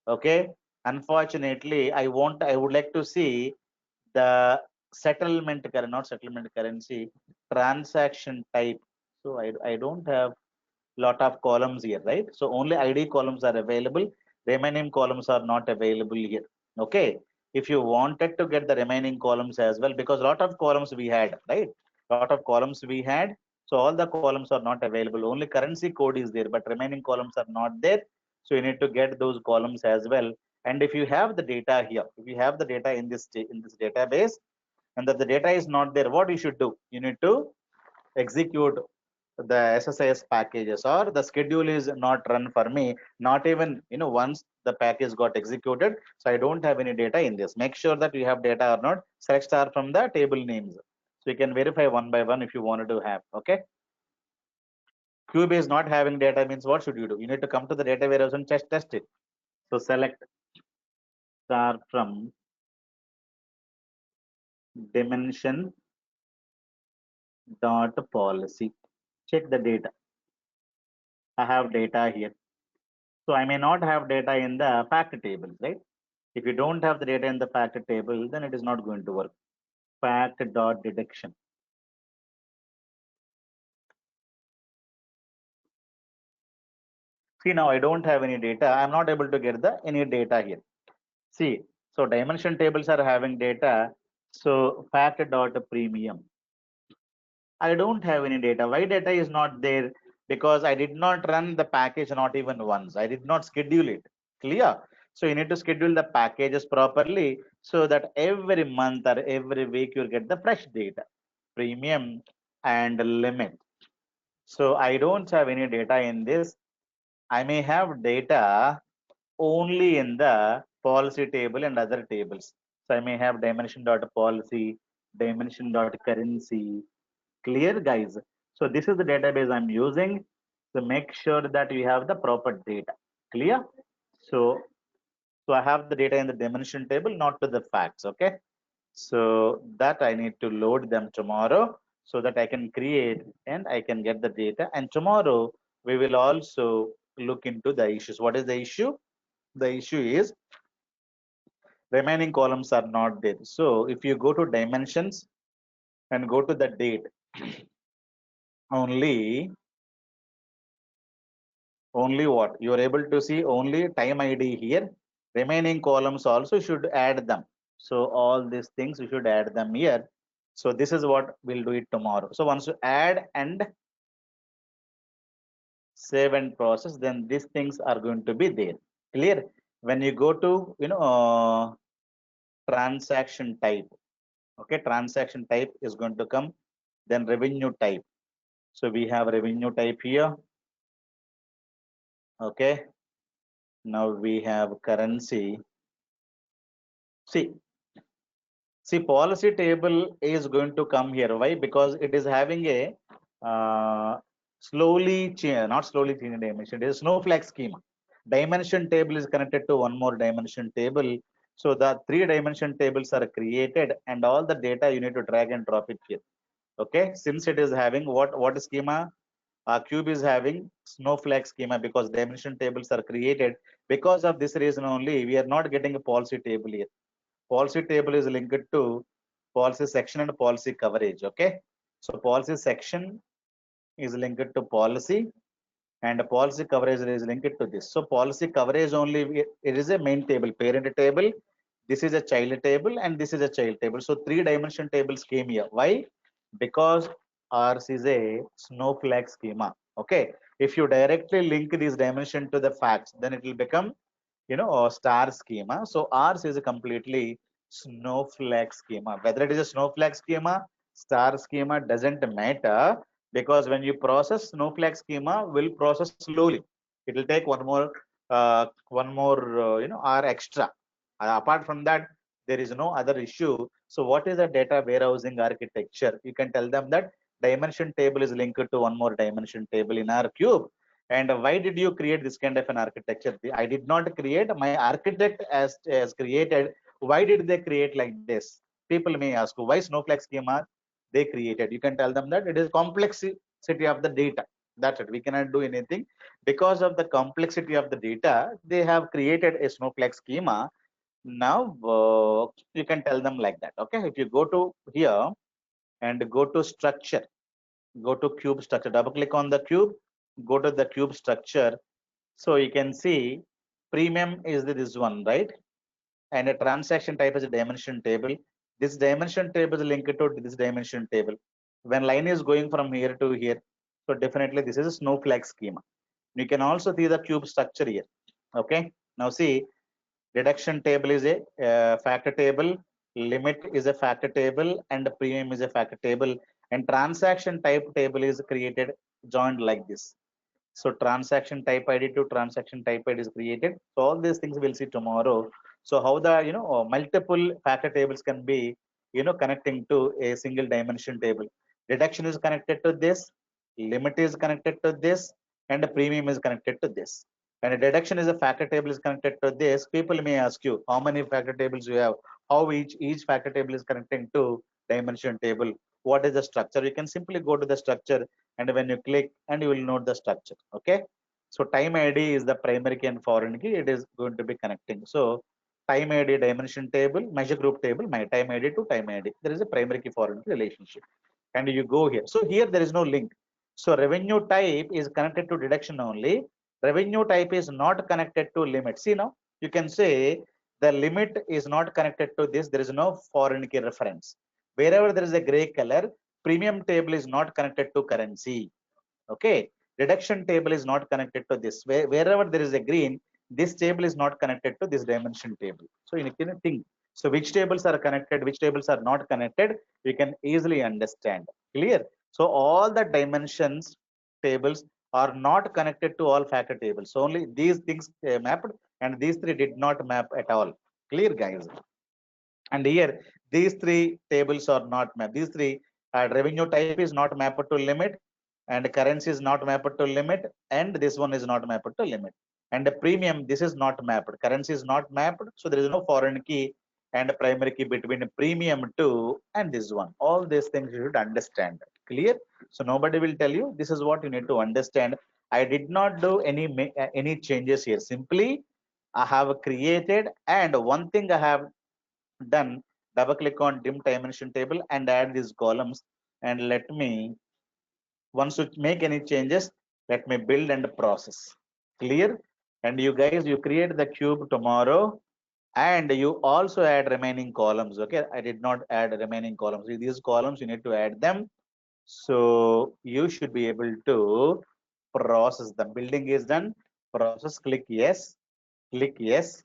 Okay. Unfortunately, I would like to see the settlement currency, not settlement currency, transaction type. So I don't have lot of columns here, right? So only ID columns are available. Remaining columns are not available here. Okay. If you wanted to get the remaining columns as well, because lot of columns we had, right? Lot of columns we had. So all the columns are not available. Only currency code is there, but remaining columns are not there. So you need to get those columns as well. And if you have the data here, if you have the data in this database, and that the data is not there, what you should do? You need to execute the SSIS packages, or the schedule is not run for me, not even once the package got executed. So I don't have any data in this. Make sure that you have data or not. Select star from the table names, so you can verify one by one if you wanted to have. Okay. Cube is not having data means what should you do? You need to come to the data warehouse and test it. So select star from dimension dot policy. Check the data. I have data here. So I may not have data in the fact table, right? If you don't have the data in the fact table, then it is not going to work. Fact dot deduction. See, now I don't have any data. I'm not able to get the any data here. See, so dimension tables are having data. So fact dot premium. I don't have any data. Why data is not there? Because I did not run the package not even once. I did not schedule it. Clear? So you need to schedule the packages properly so that every month or every week you'll get the fresh data, premium and limit. So I don't have any data in this. I may have data only in the policy table and other tables. So I may have dimension dot policy, dimension.currency. Clear, guys? So this is the database I'm using to make sure that we have the proper data. Clear? So, so I have the data in the dimension table, not to the facts. Okay. So that I need to load them tomorrow so that I can create and I can get the data. And tomorrow we will also look into the issues. What is the issue? The issue is remaining columns are not there. So if you go to dimensions and go to the date, only what you are able to see only time id here. Remaining columns also should add them. So all these things we should add them here. So this is what we'll do it tomorrow. So once you add and save and process, then these things are going to be there. Clear? When you go to transaction type, okay, transaction type is going to come, then revenue type. So we have revenue type here. Okay, now we have currency. See, policy table is going to come here. Why? Because it is having a slowly change, not slowly changing dimension. It is snowflake schema. Dimension table is connected to one more dimension table. So the three dimension tables are created, and all the data you need to drag and drop it here. Okay, since it is having what schema? Cube is having snowflake schema because dimension tables are created. Because of this reason only, we are not getting a policy table here. Policy table is linked to policy section and policy coverage. Okay, so policy section is linked to policy and policy coverage is linked to this. So policy coverage only, it is a main table, parent table, this is a child table, and this is a child table. So three dimension tables came here. Why? Because ours is a snowflake schema. Okay, if you directly link this dimension to the facts, then it will become a star schema. So ours is a completely snowflake schema. Whether it is a snowflake schema, star schema, doesn't matter, because when you process snowflake schema, will process slowly. It will take one more R extra. Apart from that, there is no other issue. So what is the data warehousing architecture? You can tell them that dimension table is linked to one more dimension table in our cube. And why did you create this kind of an architecture? I did not create. My architect has created. Why did they create like this? People may ask, why snowflake schema they created? You can tell them that it is complexity of the data. That's it. We cannot do anything. Because of the complexity of the data, they have created a snowflake schema. Now you can tell them like that. Okay. If you go to here and go to structure, go to cube structure, double click on the cube, go to the cube structure. So you can see premium is this one, right? And a transaction type is a dimension table. This dimension table is linked to this dimension table. When line is going from here to here, so definitely this is a snowflake schema. You can also see the cube structure here. Okay. Now see, deduction table is a factor table, limit is a factor table, and premium is a factor table, and transaction type table is created joined like this. So transaction type ID to transaction type ID is created. So all these things we'll see tomorrow. So how the multiple factor tables can be connecting to a single dimension table. Deduction is connected to this, limit is connected to this, and the premium is connected to this. And a deduction is a factor table is connected to this. People may ask you how many factor tables you have, how each factor table is connecting to dimension table. What is the structure? You can simply go to the structure, and when you click, and you will note the structure. Okay, so time id is the primary key and foreign key. It is going to be connecting. So time id dimension table, measure group table, my time id to time id, there is a primary key foreign key relationship, and you go here. So here there is no link. So revenue type is connected to deduction only. Revenue type is not connected to limit. See, now you can say the limit is not connected to this. There is no foreign key reference. Wherever there is a gray color, premium table is not connected to currency. Okay, reduction table is not connected to this. Wherever there is a green, this table is not connected to this dimension table. So you can think, so which tables are connected, which tables are not connected, you can easily understand. Clear? So all the dimensions tables are not connected to all factor tables. So only these things mapped, and these three did not map at all. Clear, guys? And here These three tables are not mapped. These three revenue type is not mapped to limit, and currency is not mapped to limit, and this one is not mapped to limit. And the premium, this is not mapped. Currency is not mapped, so there is no foreign key and primary key between premium 2 and this one. All these things you should understand. Clear? So nobody will tell you. This is what you need to understand. I did not do any changes here. Simply, I have created, and one thing I have done, double click on dim dimension table and add these columns, and let me, once you make any changes, let me build and process. Clear? And you guys, you create the cube tomorrow, and you also add remaining columns. Okay, I did not add remaining columns. These columns you need to add them, so you should be able to process. The building is done. Process, click yes, click yes.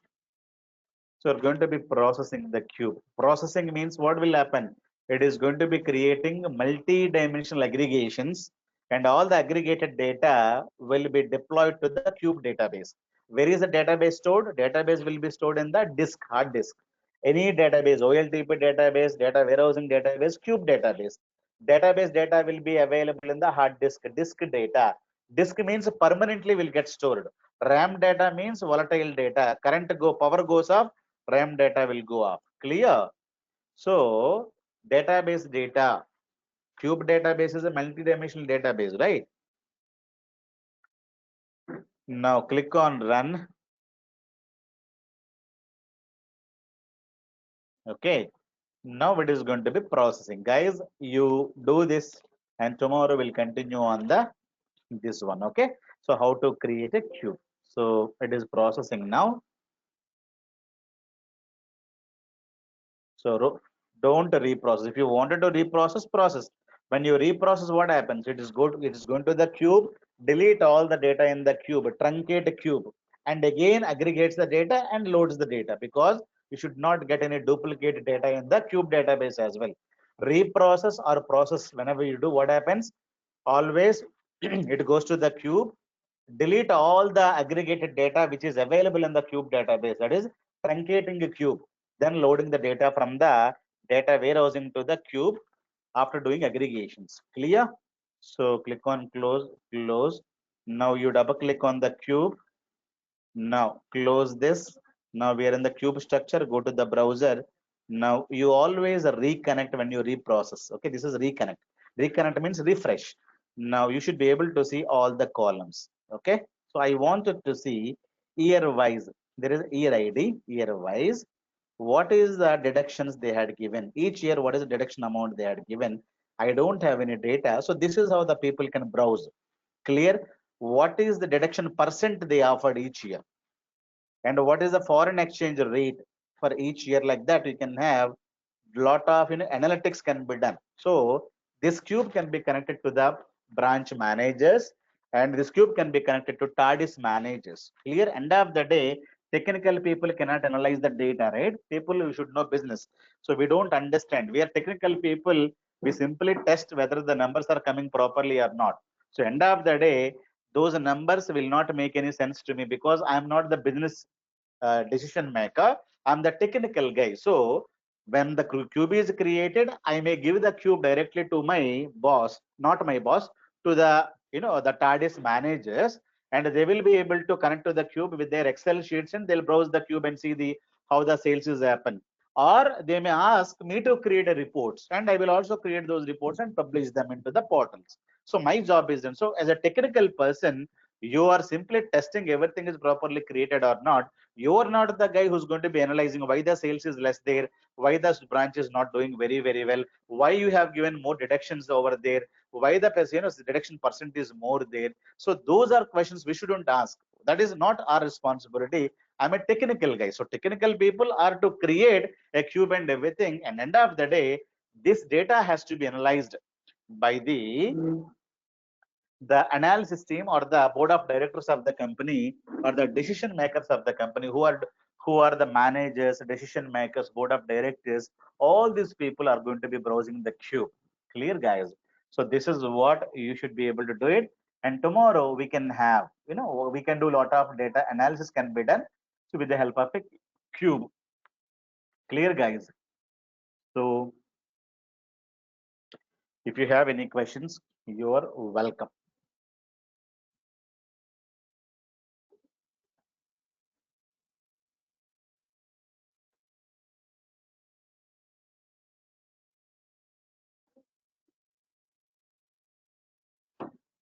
So we're going to be processing the cube. Processing means what will happen? It is going to be creating multi-dimensional aggregations, and all the aggregated data will be deployed to the cube database. Where is the database stored? Database will be stored in the disk, hard disk. Any database, OLTP database, data warehousing database, cube database. Database data will be available in the hard disk data. Disk means permanently will get stored. RAM data means volatile data. Power goes off, RAM data will go up. Clear? So database data, cube database is a multi-dimensional database, right? Now click on run. Okay. Now it is going to be processing. Guys, you do this, and tomorrow we'll continue on this one. Okay. So how to create a cube. So it is processing now. So don't reprocess. If you wanted to reprocess, process. When you reprocess, what happens? It is going to the cube, delete all the data in the cube, truncate a cube, and again aggregates the data and loads the data, because you should not get any duplicate data in the cube database as well. Reprocess or process, whenever you do, what happens? Always it goes to the cube, delete all the aggregated data which is available in the cube database, that is truncating a cube, then loading the data from the data warehousing to the cube after doing aggregations. Clear? So click on close. Now you double click on the cube. Now close this. Now we are in the cube structure. Go to the browser. Now you always reconnect when you reprocess. Okay, this is reconnect. Reconnect means refresh. Now you should be able to see all the columns. Okay, so I wanted to see year wise. There is year id, year wise, what is the deductions they had given each year, what is the deduction amount they had given. I don't have any data, so this is how the people can browse. Clear? What is the deduction percent they offered each year, and what is the foreign exchange rate for each year? Like that you can have lot of analytics can be done. So this cube can be connected to the branch managers, and this cube can be connected to TARDIS managers. Clear? End of the day, technical people cannot analyze the data, right? People who should know business, so we don't understand. We are technical people, we simply test whether the numbers are coming properly or not. So end of the day, those numbers will not make any sense to me, because I am not the business decision maker. I'm the technical guy. So when the cube is created, I may give the cube directly to my boss, not my boss, to the the TARDIS managers, and they will be able to connect to the cube with their Excel sheets, and they'll browse the cube and see the how the sales is happen. Or they may ask me to create a reports, and I will also create those reports and publish them into the portals. So my job is done. So as a technical person, you are simply testing everything is properly created or not. You are not the guy who's going to be analyzing why the sales is less there, why the branch is not doing very well, why you have given more deductions over there, why the deduction percent is more there. So those are questions we shouldn't ask. That is not our responsibility. I'm a technical guy. So technical people are to create a cube and everything, and end of the day, this data has to be analyzed by the analysis team or the board of directors of the company, or the decision makers of the company, who are the managers, decision makers, board of directors. All these people are going to be browsing the cube. Clear, guys? So this is what you should be able to do it. And tomorrow we can have, we can do a lot of data analysis can be done, so with the help of a cube. Clear, guys? So if you have any questions, you are welcome.